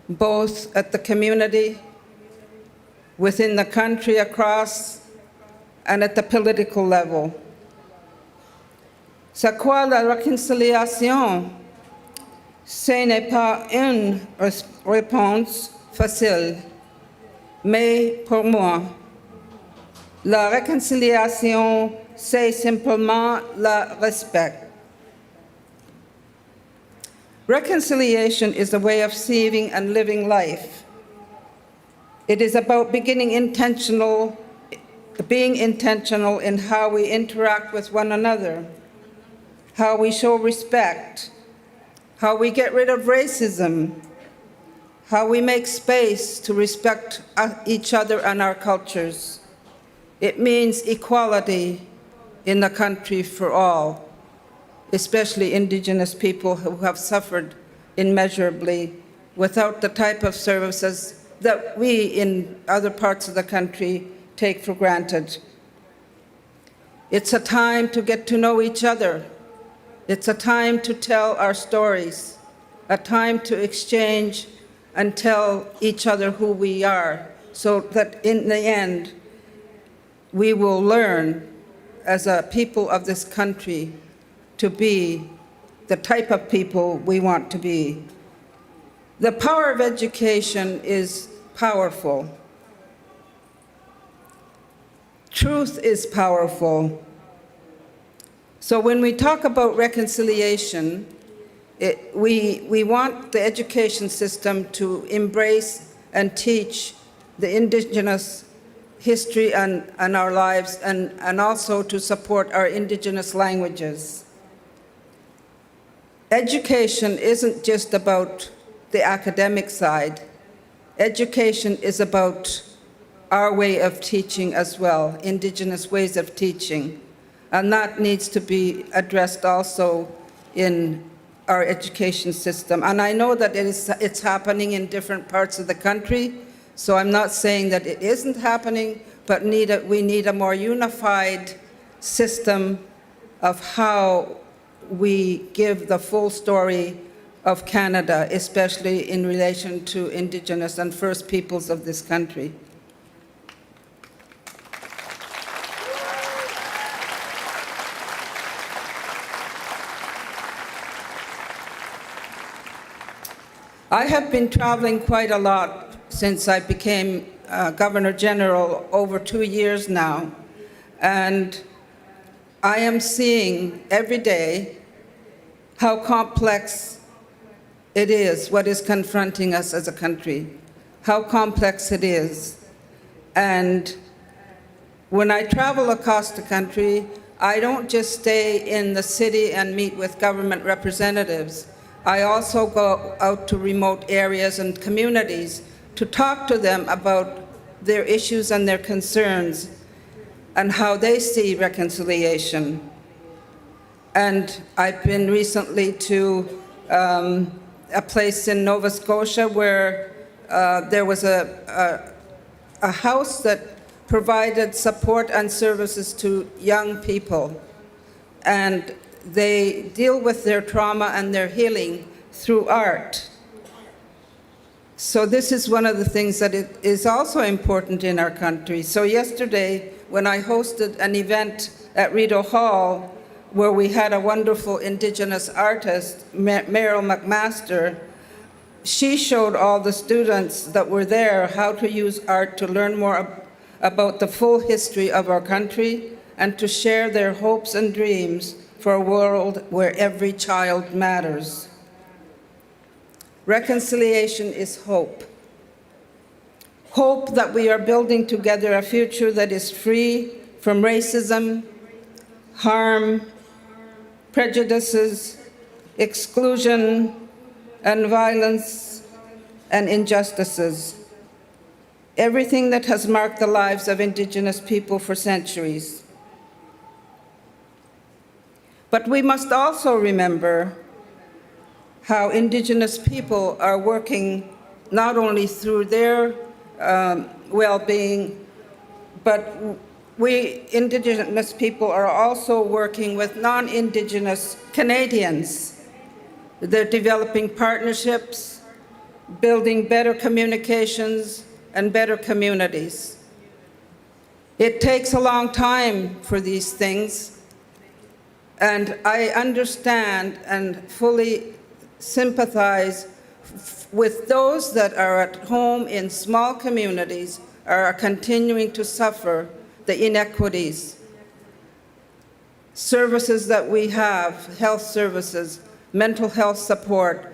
both at the community, within the country, across, and at the political level. C'est quoi la réconciliation? Ce n'est pas une réponse facile, mais pour moi, la réconciliation, c'est simplement le respect. Reconciliation is a way of seeing and living life. It is about being intentional in how we interact with one another, how we show respect, how we get rid of racism, how we make space to respect each other and our cultures. It means equality in the country for all, especially Indigenous people who have suffered immeasurably without the type of services that we in other parts of the country take for granted. It's a time to get to know each other. It's a time to tell our stories, a time to exchange and tell each other who we are, so that in the end, we will learn as a people of this country to be the type of people we want to be. The power of education is powerful. Truth is powerful. So when we talk about reconciliation, we want the education system to embrace and teach the Indigenous history and our lives, and also to support our Indigenous languages. Education isn't just about the academic side. Education is about our way of teaching as well, Indigenous ways of teaching. And that needs to be addressed also in our education system. And I know that it's happening in different parts of the country, so I'm not saying that it isn't happening, but we need a more unified system of how we give the full story of Canada, especially in relation to Indigenous and First Peoples of this country. I have been traveling quite a lot since I became Governor General over 2 years now, and I am seeing every day how complex it is, what is confronting us as a country, how complex it is. And when I travel across the country, I don't just stay in the city and meet with government representatives. I also go out to remote areas and communities to talk to them about their issues and their concerns and how they see reconciliation. And I've been recently to a place in Nova Scotia where there was a house that provided support and services to young people. And they deal with their trauma and their healing through art. So this is one of the things that is also important in our country. So yesterday, when I hosted an event at Rideau Hall, where we had a wonderful Indigenous artist, Meryl McMaster, she showed all the students that were there how to use art to learn more about the full history of our country and to share their hopes and dreams for a world where every child matters. Reconciliation is hope. Hope that we are building together a future that is free from racism, harm, prejudices, exclusion, and violence and injustices. Everything that has marked the lives of Indigenous people for centuries. But we must also remember how Indigenous people are working not only through their well-being, but we Indigenous people are also working with non-Indigenous Canadians. They're developing partnerships, building better communications, and better communities. It takes a long time for these things, and I understand and fully sympathize with those that are at home in small communities are continuing to suffer the inequities. Services that we have, health services, mental health support,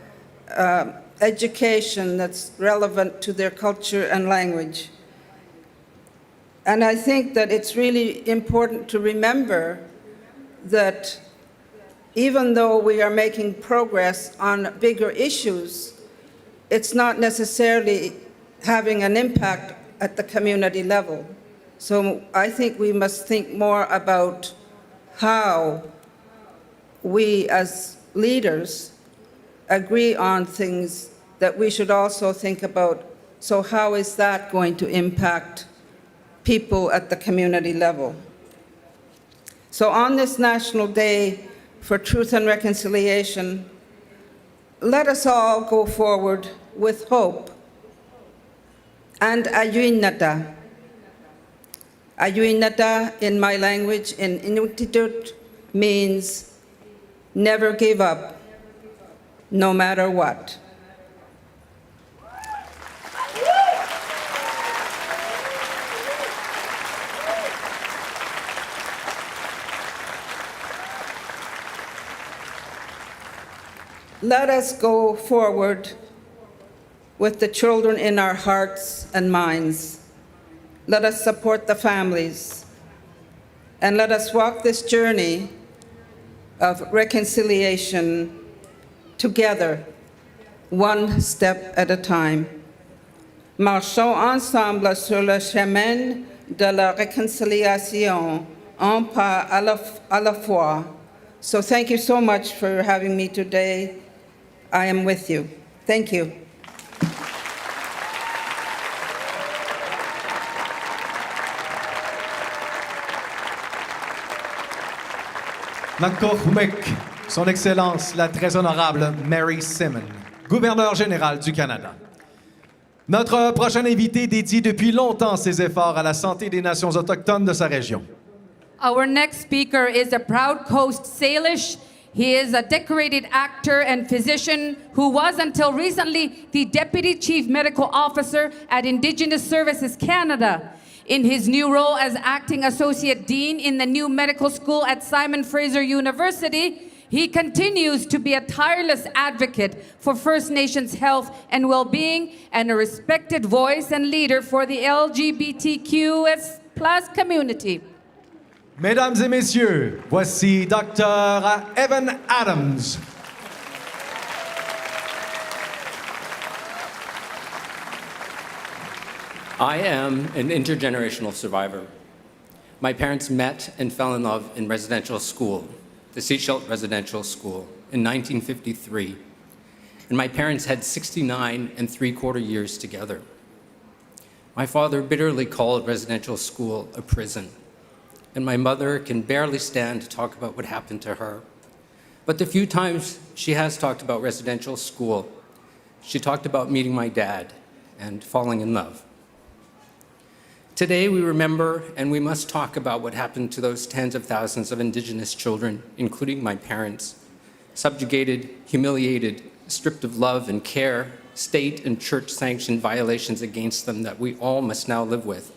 education that's relevant to their culture and language. And I think that it's really important to remember that even though we are making progress on bigger issues, it's not necessarily having an impact at the community level. So I think we must think more about how we as leaders agree on things that we should also think about. So how is that going to impact people at the community level? So on this National Day for Truth and Reconciliation, let us all go forward with hope. And ayuinata. Ayuinata in my language, in Inuktitut, means never give up, no matter what. Let us go forward with the children in our hearts and minds. Let us support the families. And let us walk this journey of reconciliation together, one step at a time. Marchons ensemble sur le chemin de la réconciliation, un pas à la fois. So thank you so much for having me today. I am with you. Thank you. Nakkohumik, Son Excellence la très honorable Mary Simon, gouverneure générale du Canada. Notre prochain invité dédie depuis longtemps ses efforts à la santé des nations autochtones de sa région. Our next speaker is a proud Coast Salish. He is a decorated actor and physician who was until recently the Deputy Chief Medical Officer at Indigenous Services Canada. In his new role as Acting Associate Dean in the new medical school at Simon Fraser University, he continues to be a tireless advocate for First Nations health and well-being and a respected voice and leader for the LGBTQS+ community. Mesdames et messieurs, voici Dr. Evan Adams. I am an intergenerational survivor. My parents met and fell in love in residential school, the Sept Residential School, in 1953. And my parents had 69 3/4 years together. My father bitterly called residential school a prison, and my mother can barely stand to talk about what happened to her. But the few times she has talked about residential school, she talked about meeting my dad and falling in love. Today we remember and we must talk about what happened to those tens of thousands of Indigenous children, including my parents, subjugated, humiliated, stripped of love and care, state and church-sanctioned violations against them that we all must now live with.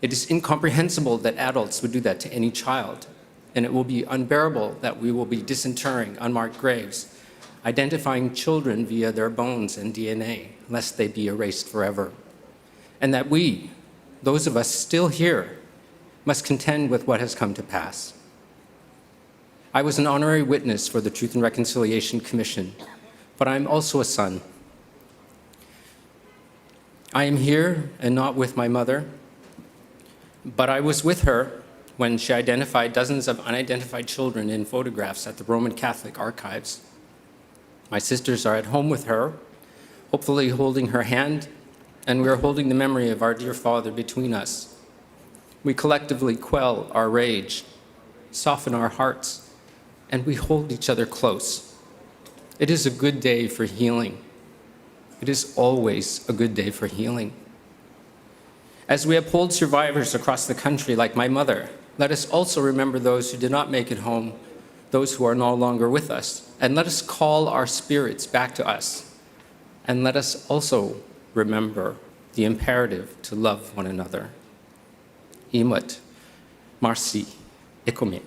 It is incomprehensible that adults would do that to any child, and it will be unbearable that we will be disinterring unmarked graves, identifying children via their bones and DNA, lest they be erased forever. And that we, those of us still here, must contend with what has come to pass. I was an honorary witness for the Truth and Reconciliation Commission, but I am also a son. I am here and not with my mother, but I was with her when she identified dozens of unidentified children in photographs at the Roman Catholic Archives. My sisters are at home with her, hopefully holding her hand, and we are holding the memory of our dear father between us. We collectively quell our rage, soften our hearts, and we hold each other close. It is a good day for healing. It is always a good day for healing. As we uphold survivors across the country like my mother, let us also remember those who did not make it home, those who are no longer with us, and let us call our spirits back to us. And let us also remember the imperative to love one another. Imot, Marcy, Ekomik.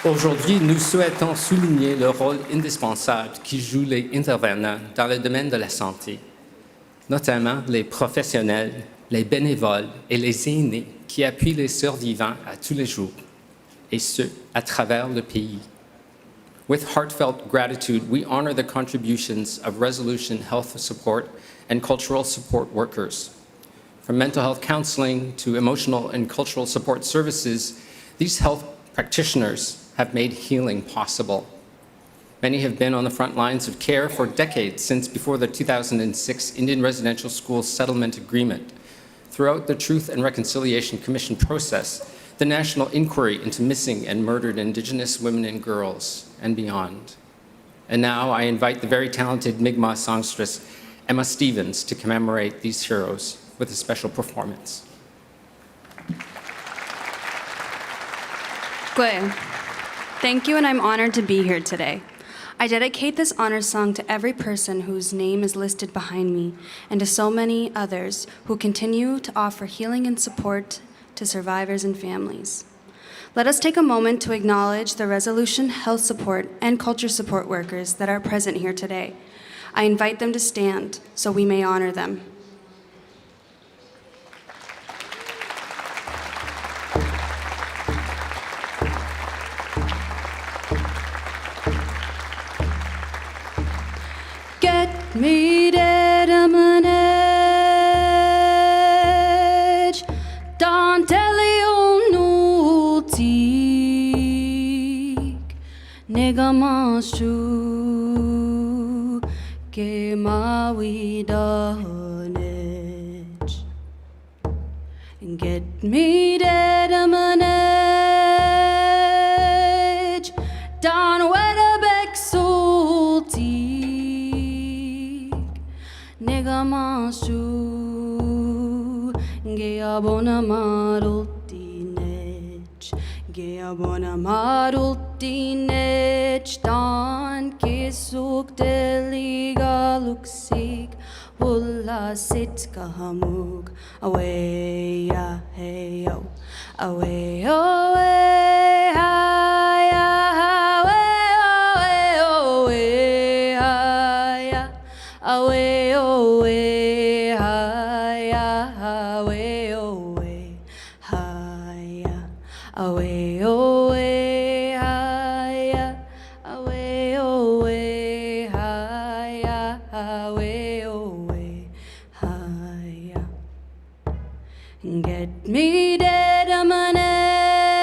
Aujourd'hui, nous souhaitons souligner le rôle indispensable que jouent les intervenants dans le domaine de la santé, notamment les professionnels, les bénévoles et les aînés qui appuient les survivants à tous les jours, et ce, à travers le pays. With heartfelt gratitude, we honor the contributions of Resolution Health Support and cultural support workers. From mental health counseling to emotional and cultural support services, these health practitioners have made healing possible. Many have been on the front lines of care for decades, since before the 2006 Indian Residential School Settlement Agreement. Throughout the Truth and Reconciliation Commission process, the national inquiry into missing and murdered Indigenous women and girls, and beyond. And now I invite the very talented Mi'kmaq songstress Emma Stevens to commemorate these heroes with a special performance. Good. Thank you, and I'm honored to be here today. I dedicate this honor song to every person whose name is listed behind me, and to so many others who continue to offer healing and support to survivors and families. Let us take a moment to acknowledge the Resolution Health Support and Culture Support workers that are present here today. I invite them to stand so we may honor them. Get me dead on an edge, don't tell you no teak, nigga manshu, ke mawi danage. Get me dead on an edge, don't wet a back salty. Nega manshu, gea bona marultinech, gea bona marultinech, dan kisuk deliga luksik, wulla sit kahamuk, away ya hey yo, away away hi away away hi away. Get me dead on an edge,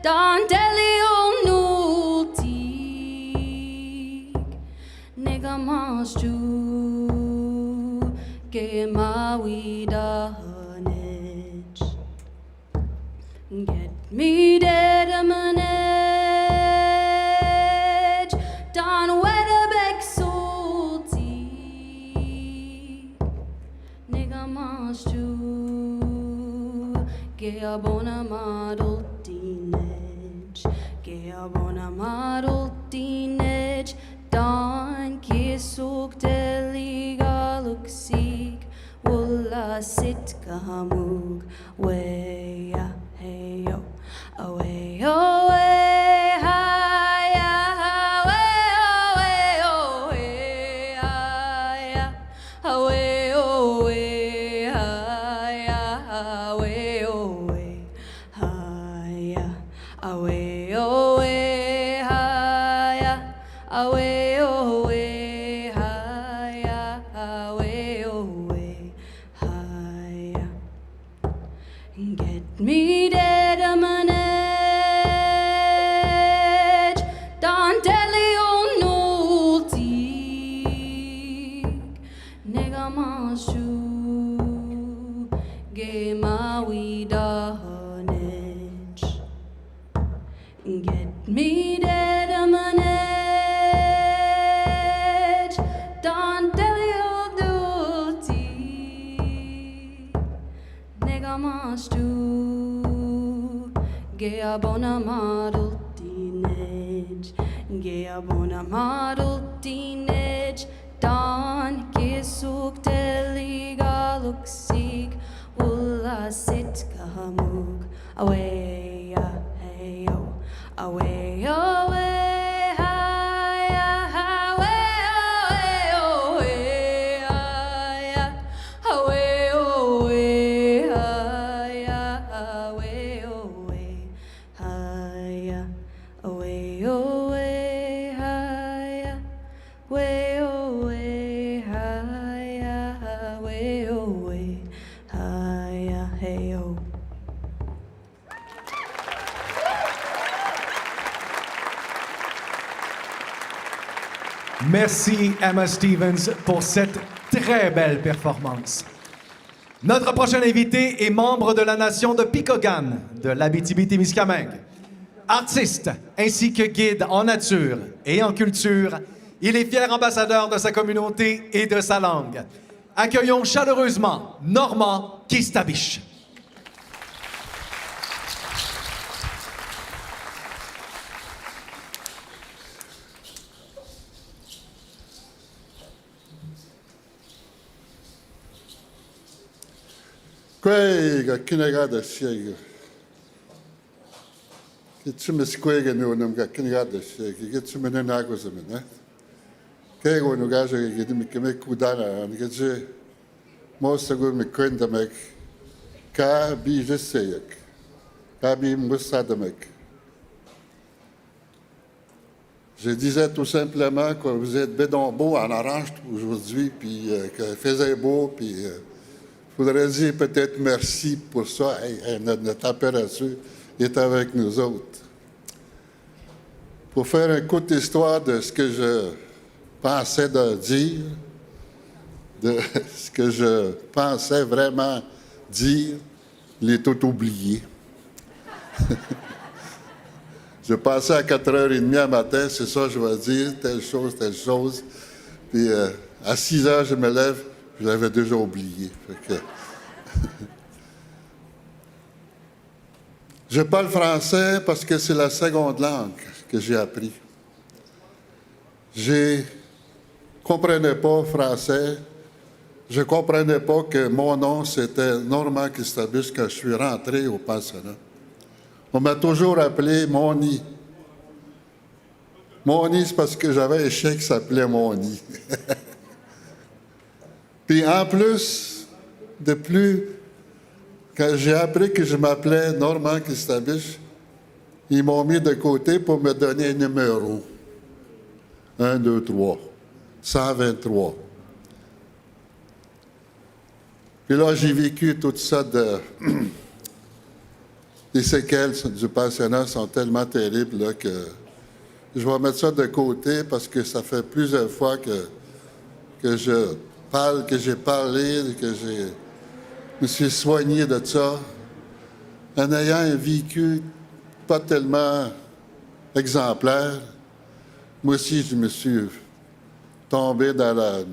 don't tell you no teak, nigga manshu, ke mawi danage. Get me dead on an edge, don't wet a back salty, nigga manshu, gea bona marultinech, gea bona marultinech, dan kisuk deli Wula sit kahamug way ya hey yo away yo way hi ya way oh way hi ya away oh way hi ya way oh way hi ya away oh way hi ya away oh way hi ya away oh way hi ya get me dead a man edge don't tell you no nigga mashu ge ma we donage get me dead a man edge don't tell you duty nigga mashu ge abona model teenage ge abona model teenage Don kisuk teliga luksik wula sit kahamug away ya hey yo away away hi ya away away hi ya away away hi ya away away hi ya away away hi ya way away hi ya way away hi ya hey yo. Merci Emma Stevens pour cette très belle performance. Notre prochain invité est membre de la nation de Picogan, de l'Abitibi-Témiscamingue. Artiste ainsi que guide en nature et en culture, il est fier ambassadeur de sa communauté et de sa langue. Accueillons chaleureusement Normand Kistabiche. Kwega kinagada shega. Gitsum skwega no namga kinagada shega. Gitsum nago zamena. Kego no gaja gidim keme kudana an gedje. Most agur me kwendamek. Ka bi jeseyek. Ka bi moussadamek. Je disais tout simplement que vous êtes bédon beau en orange aujourd'hui, puis qu'il faisait beau, puis il faudrait dire peut-être merci pour ça. Notre température est avec nous autres. Pour faire une courte histoire de ce que je pensais de dire, de ce que je pensais vraiment dire, je l'ai tout oublié. Je passais à 4h30 à matin, c'est ça je vais dire, telle chose. Puis à 6h, je me lève, je l'avais déjà oublié. Fait que je parle français parce que c'est la seconde langue que j'ai appris. Je ne comprenais pas français. Je ne comprenais pas que mon nom, c'était Normand Kistabiche quand je suis rentré au pensionnat. On m'a toujours appelé Moni. Moni, c'est parce que j'avais un chien qui s'appelait Moni. Puis en plus, quand j'ai appris que je m'appelais Normand Kistabiche, ils m'ont mis de côté pour me donner un numéro. 1, 2, 3. 123. Puis là, j'ai vécu tout ça les séquelles du pensionnat sont tellement terribles là, que je vais mettre ça de côté parce que ça fait plusieurs fois que je parle, que j'ai parlé, que je me suis soigné de ça en ayant un vécu pas tellement exemplaire. Moi aussi, je me suis tombé dans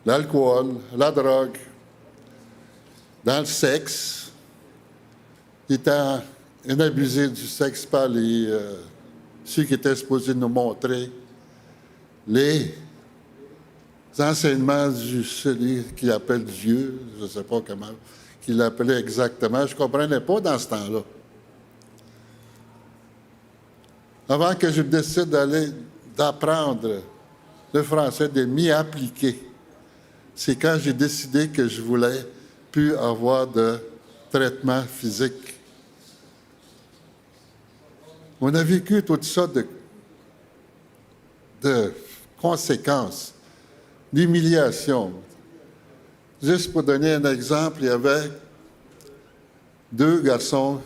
l'alcool, la drogue, dans le sexe. Étant un abusé du sexe par ceux qui étaient supposés nous montrer les enseignements de celui qui appelle Dieu, je ne sais pas comment qu'il l'appelait exactement, je ne comprenais pas dans ce temps-là. Avant que je décide d'apprendre le français, de m'y appliquer, c'est quand j'ai décidé que je voulais plus avoir de traitement physique. On a vécu toutes sortes de conséquences, d'humiliation. Juste pour donner un exemple, il y avait 2 garçons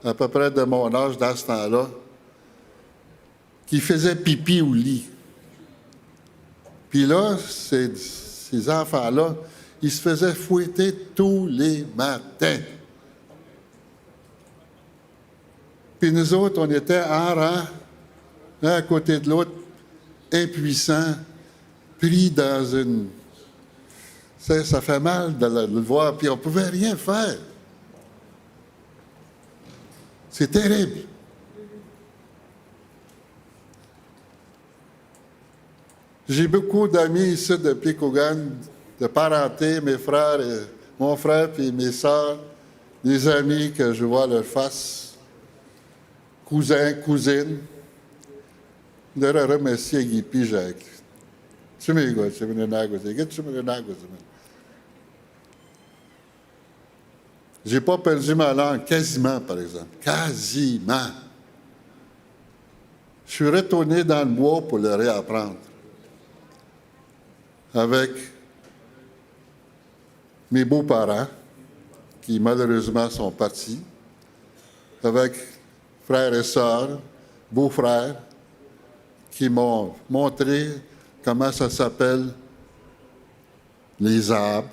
à peu près de mon âge dans ce temps-là qui faisaient pipi au lit. Puis là, ces enfants-là, ils se faisaient fouetter tous les matins. Puis nous autres, on était en rang, l'un à côté de l'autre, impuissants, pris dans une... Ça fait mal de le voir, puis on ne pouvait rien faire. C'est terrible. J'ai beaucoup d'amis ici de Picogan, de parenté, mon frère puis mes sœurs, des amis que je vois leur face, cousins, cousines. Je leur remercie Guy puis Jacques. J'ai pas perdu ma langue, quasiment, par exemple. Quasiment. Je suis retourné dans le bois pour le réapprendre. Avec mes beaux-parents, qui malheureusement sont partis, avec frères et sœurs, beaux-frères, qui m'ont montré comment ça s'appelle les arbres,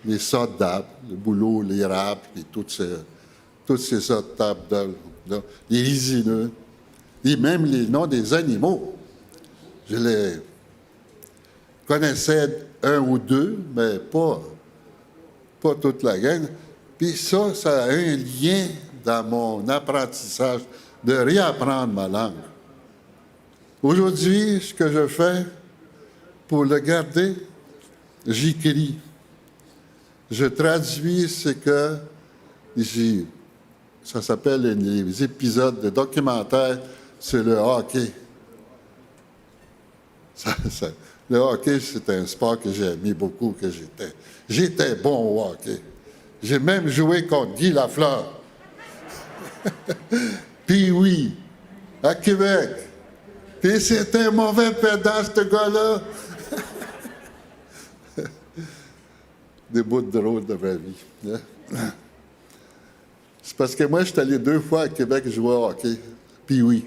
les sortes d'arbres, le bouleau, l'érable, et toutes ces sortes d'arbres, les résineux, et même les noms des animaux. Je les connaissais un ou deux, mais pas toute la gang. Puis ça a un lien dans mon apprentissage de réapprendre ma langue. Aujourd'hui, ce que je fais pour le garder, j'écris. Je traduis ce que ça s'appelle les épisodes de documentaires sur le hockey. Le hockey, c'est un sport que j'ai aimé beaucoup, que j'étais bon au hockey. J'ai même joué contre Guy Lafleur. Puis oui, à Québec. Puis c'était un mauvais pédant, ce gars-là. Des bouts de drôle de ma vie. Hein? C'est parce que moi, je suis allé 2 fois à Québec jouer au hockey. Puis oui,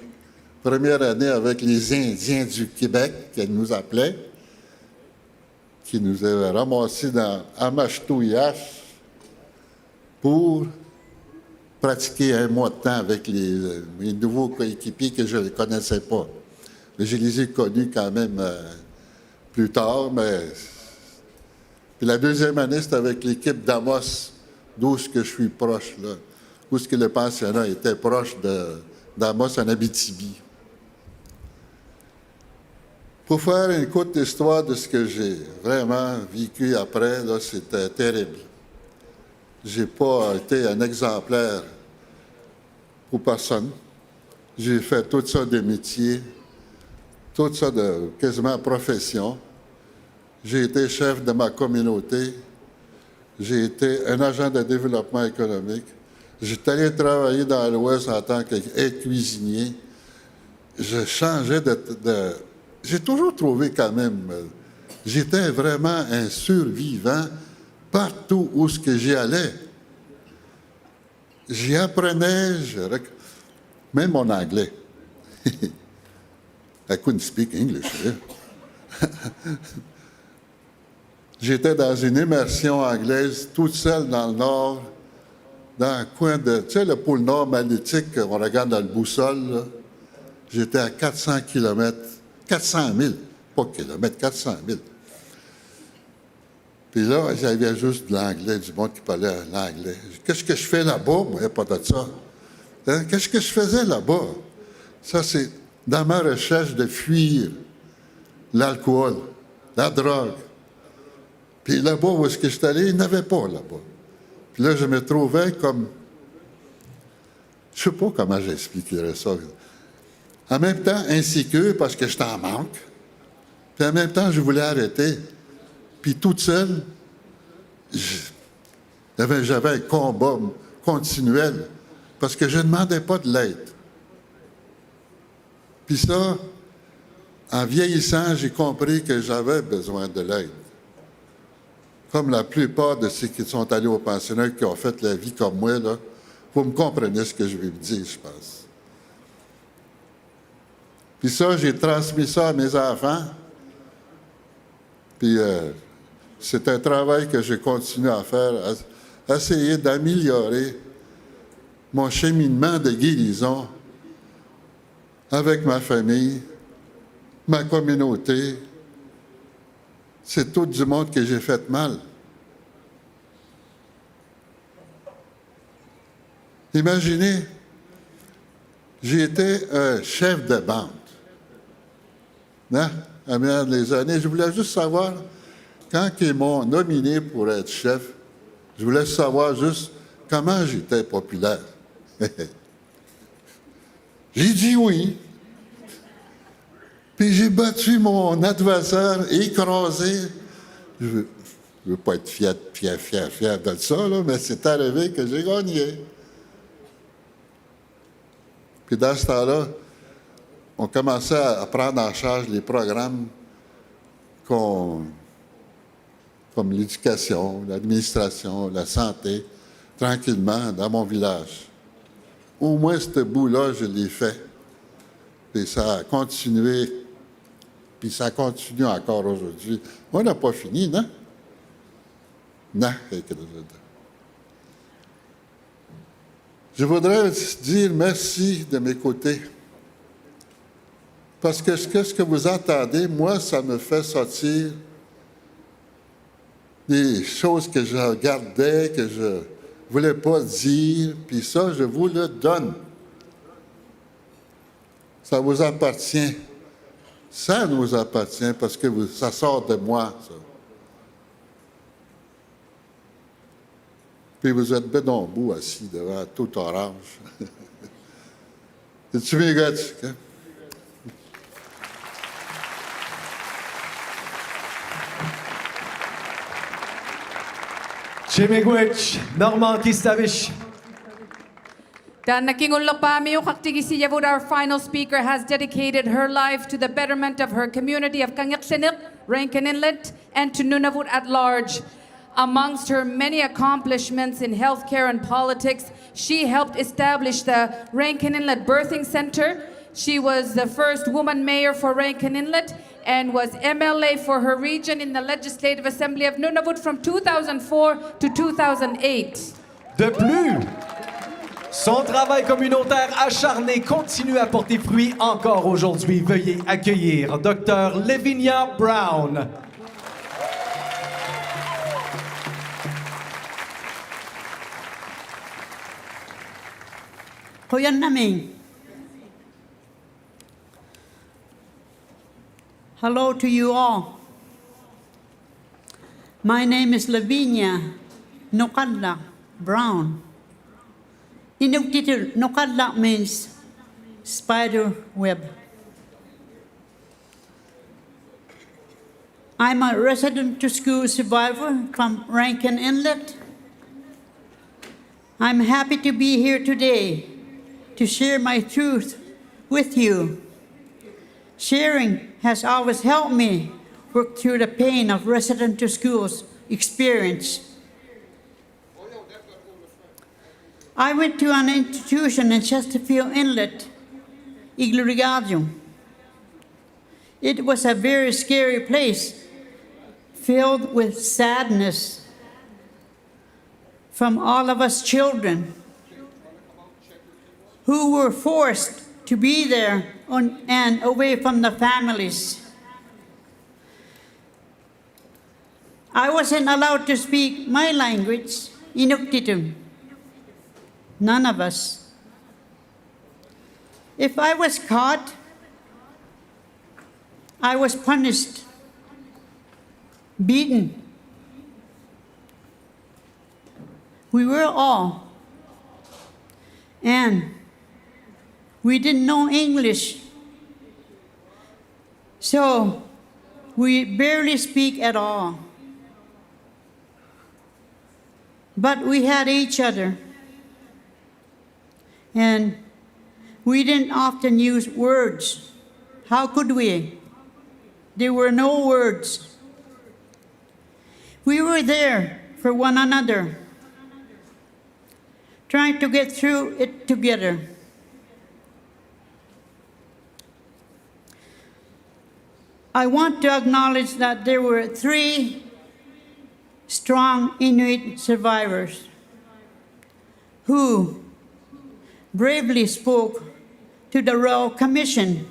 première année avec les Indiens du Québec, qu'elles nous appelaient, qui nous avaient ramassés dans Amachetouillache pour pratiquer un mois de temps avec mes nouveaux coéquipiers que je ne connaissais pas. Mais je les ai connus quand même plus tard, mais... Puis la deuxième année, c'était avec l'équipe d'Amos, d'où est-ce que je suis proche, là. Où est-ce que le pensionnat était proche d'Amos en Abitibi. Pour faire une courte histoire de ce que j'ai vraiment vécu après, là, c'était terrible. Je n'ai pas été un exemplaire pour personne. J'ai fait toutes sortes de métiers, toutes sortes de quasiment professions. J'ai été chef de ma communauté. J'ai été un agent de développement économique. J'étais allé travailler dans l'Ouest en tant que cuisinier. Je changeais J'ai toujours trouvé quand même... J'étais vraiment un survivant partout où ce que j'y allais. J'y apprenais, même mon anglais. I couldn't speak English. J'étais dans une immersion anglaise, toute seule dans le Nord, dans un coin de... Tu sais, le pôle Nord magnétique qu'on regarde dans le boussole, là? J'étais à 400 km, 400 000, pas kilomètres, 400 000. Puis là, j'avais juste de l'anglais, du monde qui parlait l'anglais. Qu'est-ce que je fais là-bas? Moi, pas de ça. Hein? Qu'est-ce que je faisais là-bas? Ça, c'est dans ma recherche de fuir l'alcool, la drogue, Puis là-bas où est-ce que je suis allé, il n'y en avait pas là-bas. Puis là, je me trouvais comme... Je ne sais pas comment j'expliquerais ça. En même temps, insécure parce que j'étais en manque. Puis en même temps, je voulais arrêter. Puis toute seule, j'avais un combat continuel parce que je ne demandais pas de l'aide. Puis ça, en vieillissant, j'ai compris que j'avais besoin de l'aide. Comme la plupart de ceux qui sont allés au pensionnat, qui ont fait la vie comme moi, là, vous me comprenez ce que je vais vous dire, je pense. Puis ça, j'ai transmis ça à mes enfants. Puis c'est un travail que j'ai continué à faire, à essayer d'améliorer mon cheminement de guérison avec ma famille, ma communauté. C'est tout du monde que j'ai fait mal. Imaginez, j'ai été un chef de bande. Hein? À mes les années, je voulais juste savoir, quand ils m'ont nominé pour être chef, je voulais savoir juste comment j'étais populaire. J'ai dit oui. Puis j'ai battu mon adversaire, écrasé. Je ne veux pas être fier de ça, là, mais c'est arrivé que j'ai gagné. Puis dans ce temps-là, on commençait à prendre en charge les programmes comme l'éducation, l'administration, la santé, tranquillement, dans mon village. Au moins, ce bout-là, je l'ai fait. Puis ça a continué. Puis ça continue encore aujourd'hui. On n'a pas fini, non? Non. Je voudrais dire merci de m'écouter. Parce que ce que vous entendez, moi, ça me fait sortir des choses que je gardais, que je ne voulais pas dire, puis ça, je vous le donne. Ça vous appartient. Ça nous appartient parce que ça sort de moi, ça. Puis vous êtes bédon-bout assis devant tout orange. Es-tu mes gars, hein? Chimigwich, Normand Kistavich. Dan nakingulok pa mi yung kaktigisi yavud, our final speaker has dedicated her life to the betterment of her community of Kangyaksinik, Rankin Inlet, and to Nunavut at large. Amongst her many accomplishments in healthcare and politics, she helped establish the Rankin Inlet Birthing Center. She was the first woman mayor for Rankin Inlet and was MLA for her region in the Legislative Assembly of Nunavut from 2004 to 2008. De plus, son travail communautaire acharné continue à porter fruit encore aujourd'hui. Veuillez accueillir Dr. Lavinia Brown. Hello to you all. My name is Lavinia Brown. Inuktitut Nokadla means spider web. I'm a resident to school survivor from Rankin Inlet. I'm happy to be here today to share my truth with you. Sharing has always helped me work through the pain of resident to schools experience. I went to an institution in Chesterfield Inlet, Iglurigadium. It was a very scary place, filled with sadness from all of us children who were forced to be there and away from the families. I wasn't allowed to speak my language, Inuktitut. None of us. If I was caught, I was punished, beaten, We were all. And we didn't know English. So we barely speak at all. But we had each other. And we didn't often use words. How could we? There were no words. We were there for one another, trying to get through it together. I want to acknowledge that there were 3 strong Inuit survivors who bravely spoke to the Royal Commission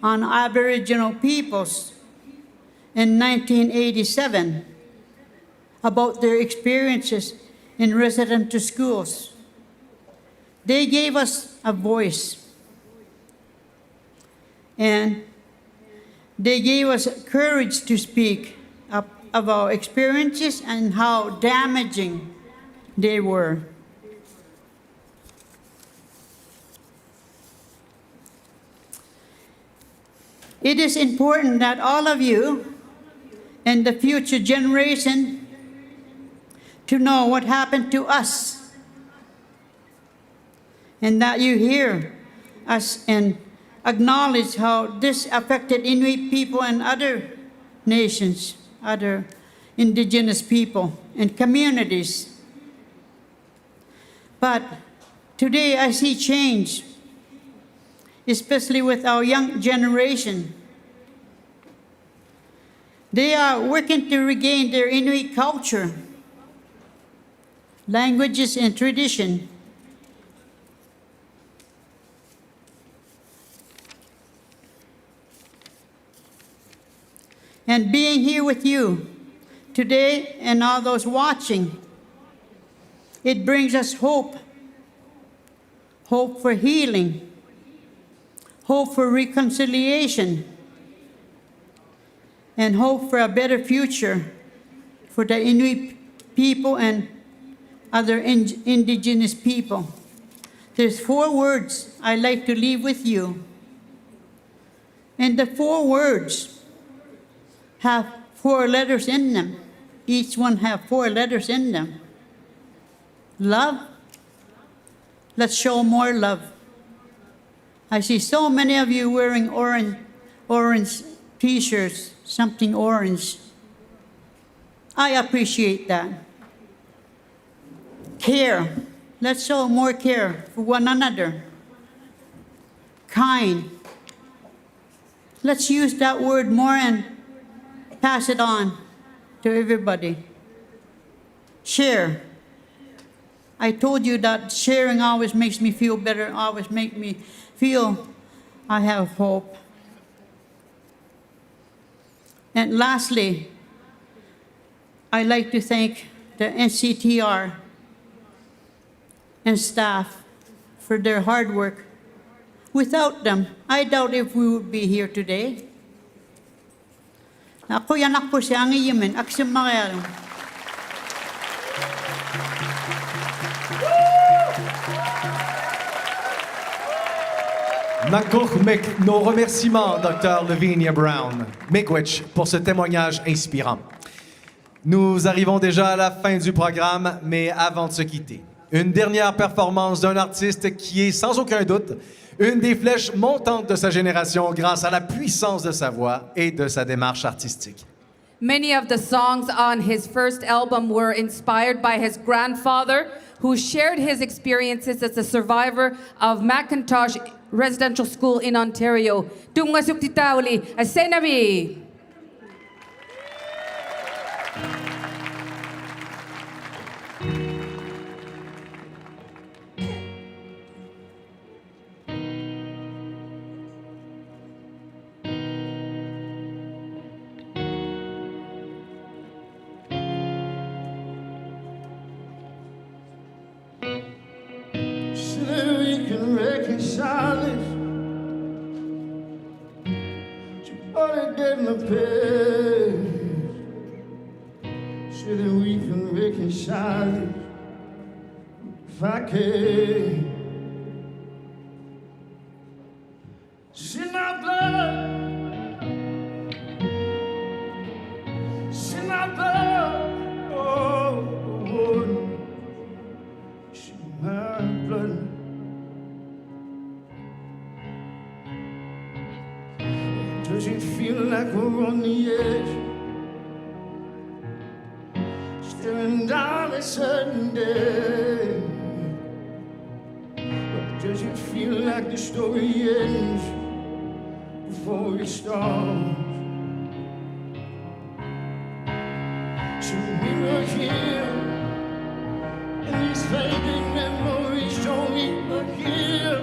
on Aboriginal Peoples in 1987 about their experiences in residential schools. They gave us a voice, and they gave us courage to speak up of our experiences and how damaging they were. It is important that all of you and the future generation to know what happened to us, and that you hear us and acknowledge how this affected Inuit people and other nations, other Indigenous people and communities. But today I see change, especially with our young generation. They are working to regain their Inuit culture, languages, and tradition. And being here with you today and all those watching, it brings us hope. Hope for healing, hope for reconciliation, and hope for a better future for the Inuit people and other Indigenous people. There's 4 words I like to leave with you. And the 4 words have 4 letters in them. Each one have 4 letters in them. Love. Let's show more love. I see so many of you wearing orange t-shirts, something orange. I appreciate that. Care. Let's show more care for one another. Kind. Let's use that word more and pass it on to everybody. Share. I told you that sharing always makes me feel better, always make me feel I have hope. And lastly, I'd like to thank the NCTR and staff for their hard work. Without them, I doubt if we would be here today. Ako yanak po siya ang iyamin, aksyon makayarong. Nos remerciements, Dr. Lavinia Brown, Miigwech, pour ce témoignage inspirant. Nous arrivons déjà à la fin du programme, mais avant de se quitter, une dernière performance d'un artiste qui est sans aucun doute une des flèches montantes de sa génération grâce à la puissance de sa voix et de sa démarche artistique. Many of the songs on his first album were inspired by his grandfather, who shared his experiences as a survivor of Macintosh Residential School in Ontario. Tunga suktitauli, asenabi. So that we can reconcile it. if I can. It's in my blood. It's in my blood. Oh, it's in my blood. Does it feel like we're on the edge? Staring down a sudden death. But does it feel like the story ends before it starts? So we were here, and these fading memories show we were here.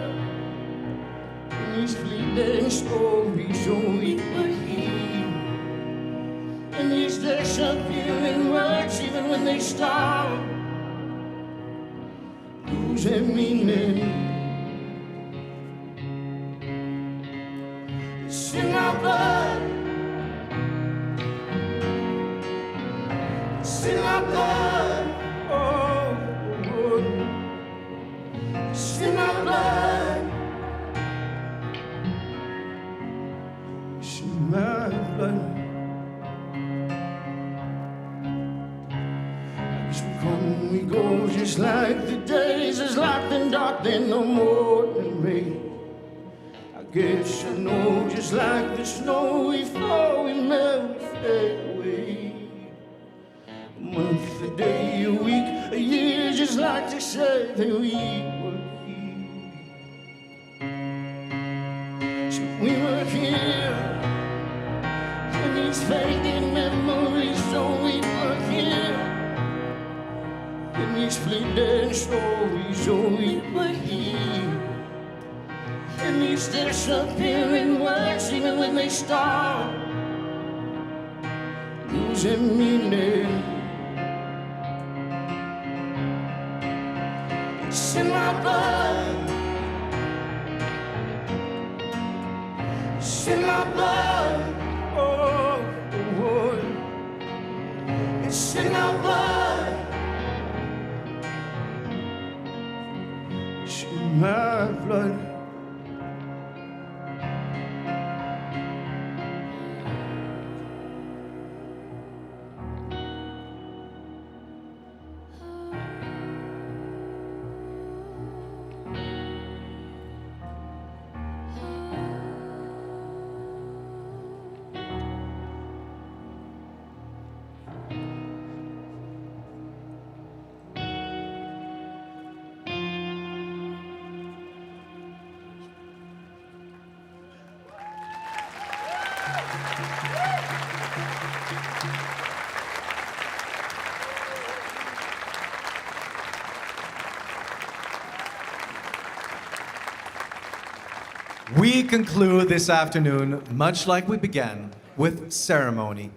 And these fleeting stories show we were here. And these disappearing words, even when they stop, lose their meaning. It's in our blood. It's in our blood. Oh, it's in our blood. It's in my blood. Come we go, just like the days is locked and dark, then no morning rain. I guess I know, just like the snow, we fall, we melt, we fade away. A month, a day, a week, a year, just like to say that we were here. So we were here, and these fading memories, so we were here. In these fleeting stories, oh, we were here. In these disappearing words, even when they stop, losing meaning. It's in my blood. It's in my blood. Oh, oh. It's in my blood. My blood. We conclude this afternoon, much like we began, with ceremony.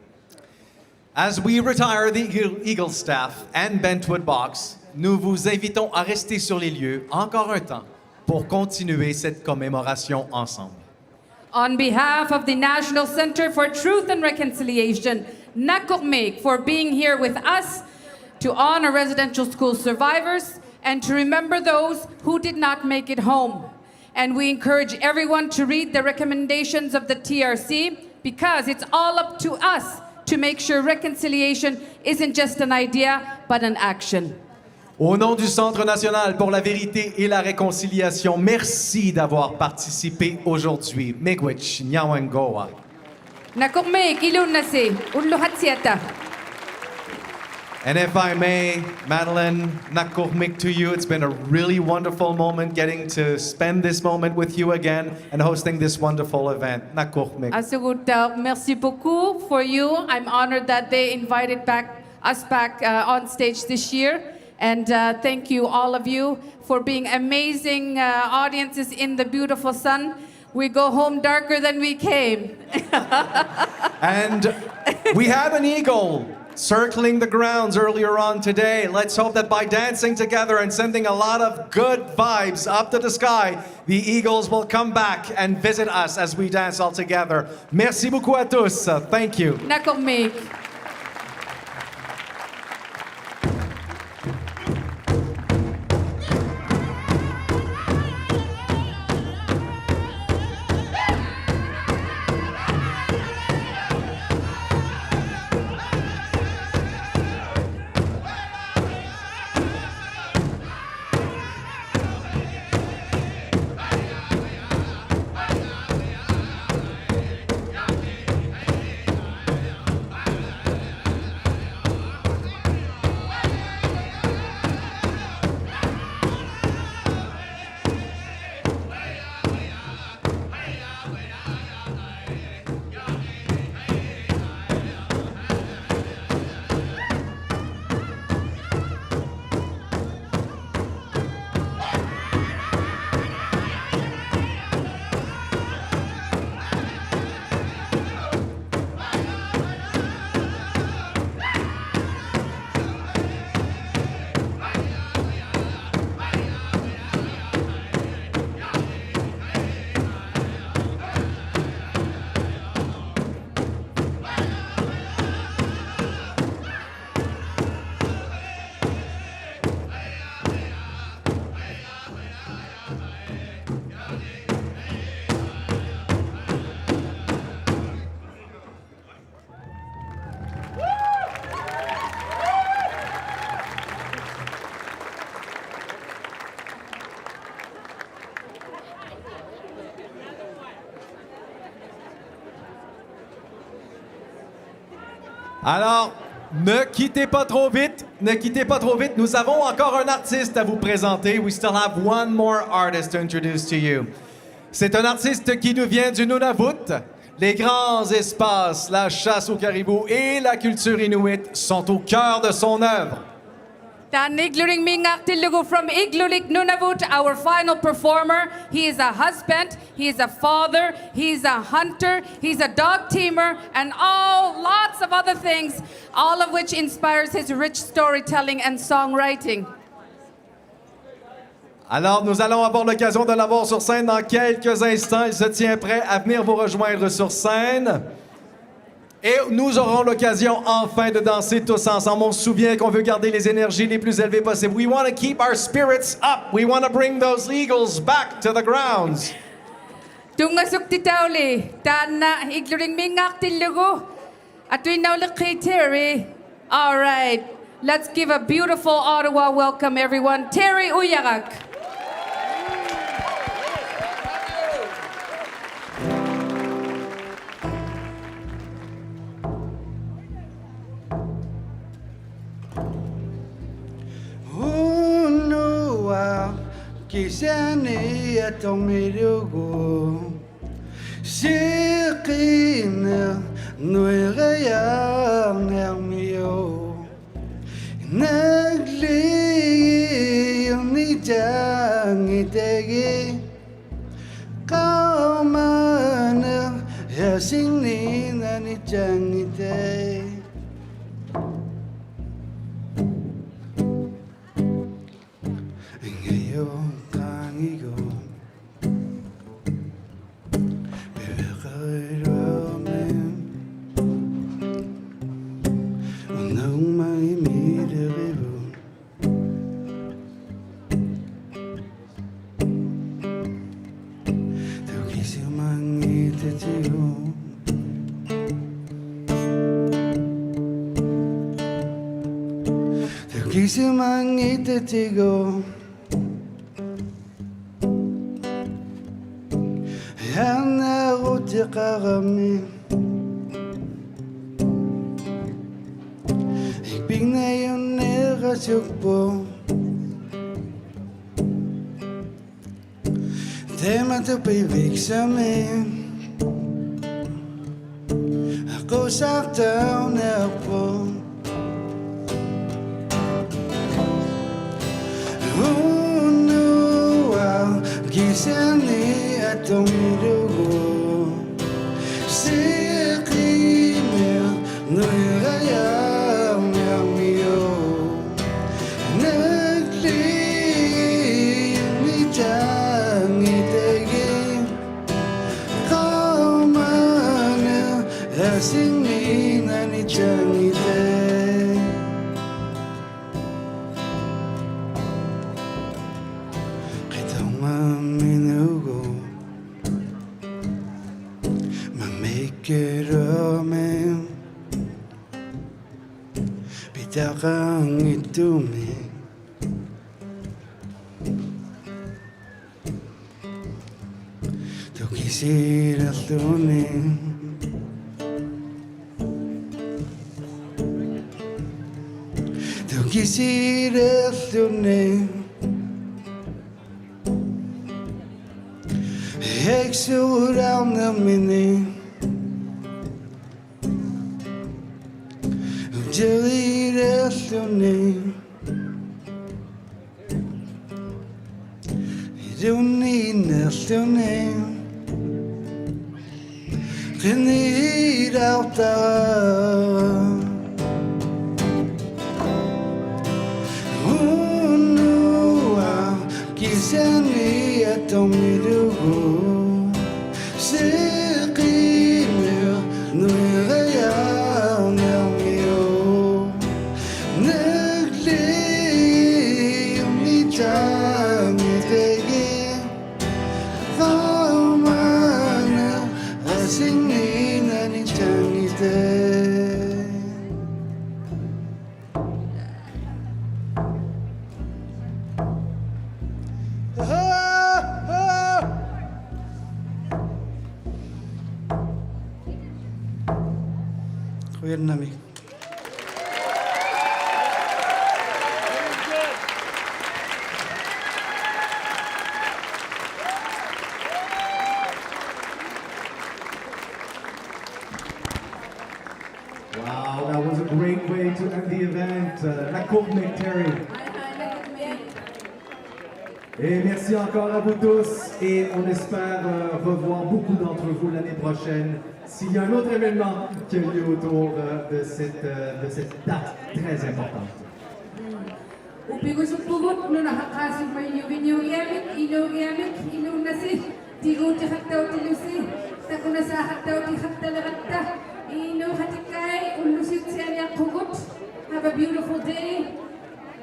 As we retire the Eagle staff and Bentwood box, nous vous invitons à rester sur les lieux encore un temps pour continuer cette commémoration ensemble. On behalf of the National Center for Truth and Reconciliation, Nakurmek, for being here with us to honor residential school survivors and to remember those who did not make it home. And we encourage everyone to read the recommendations of the TRC because it's all up to us to make sure reconciliation isn't just an idea, but an action. Au nom du Centre national pour la vérité et la réconciliation, merci d'avoir participé aujourd'hui. Miigwech Nyawangoa. Nakurmek ilunase ulluhatsiata. And if I may, Madeline, Nakurmik to you, it's been a really wonderful moment getting to spend this moment with you again and hosting this wonderful event. Nakurmik. Asugut, merci beaucoup for you. I'm honored that they invited us back on stage this year. And thank you, all of you, for being amazing audiences in the beautiful sun. We go home darker than we came. And we had an eagle circling the grounds earlier on today. Let's hope that by dancing together and sending a lot of good vibes up to the sky, the eagles will come back and visit us as we dance all together. Merci beaucoup à tous. Thank you. Nakurmek. Alors, ne quittez pas trop vite. Ne quittez pas trop vite. Nous avons encore un artiste à vous présenter. We still have one more artist to introduce to you. C'est un artiste qui nous vient du Nunavut. Les grands espaces, la chasse au caribou et la culture inuit sont au cœur de son œuvre. Dan Igluring Mingak Tilugu from Iglulik Nunavut, our final performer. He is a husband, he is a father, he's a hunter, he's a dog tamer, and lots of other things, all of which inspires his rich storytelling and songwriting. Alors, nous allons avoir l'occasion de l'avoir sur scène dans quelques instants. Il se tient prêt à venir vous rejoindre sur scène. Et nous aurons l'occasion enfin de danser tous ensemble. On se souvient qu'on veut garder les énergies les plus élevées possibles. We want to keep our spirits up. We want to bring those eagles back to the grounds. Tungasuk titauli, tana igluring mingak tilugu. Atuin naulik kay Terry. All right, let's give a beautiful Ottawa welcome, everyone. Terry Uyagak. Kisani atomirugo Sikina nuiraya nermio Nagli unitangitegi Kaumana yasingni nanitangitegi Kisimangitatigo Yana rutiqarami Ipignayon nerasukpo Tema to piviksami Ako saktaw nerpo Kisani atomirugo Sikimir nuiraya miamio Nagli mitangitegi Kaumana yasingni nanitangitegi Kerame Pitakang itumi Tukisira tuni Tukisira tuni Exuram namini Delete your name. You don't need nothing name. Can need out there. Oh no, kisani atomirugo. Sikimir nuiraya. Vietnamese. Terry. Et merci encore à vous tous et on espère revoir beaucoup d'entre vous l'année prochaine s'il y a un autre événement qui a lieu autour de cette date très importante. Upigusupugod no nakakasig may inyuginyugiyamik, inunasi, tigo tihaktaw tilusi, takuna sa haktaw tihaktalakta, inu hatikai, ulusit siya kugut. Have a beautiful day.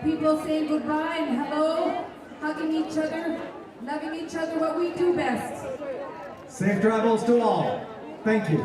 People saying goodbye and hello, hugging each other, loving each other, what we do best. Safe travels to all. Thank you.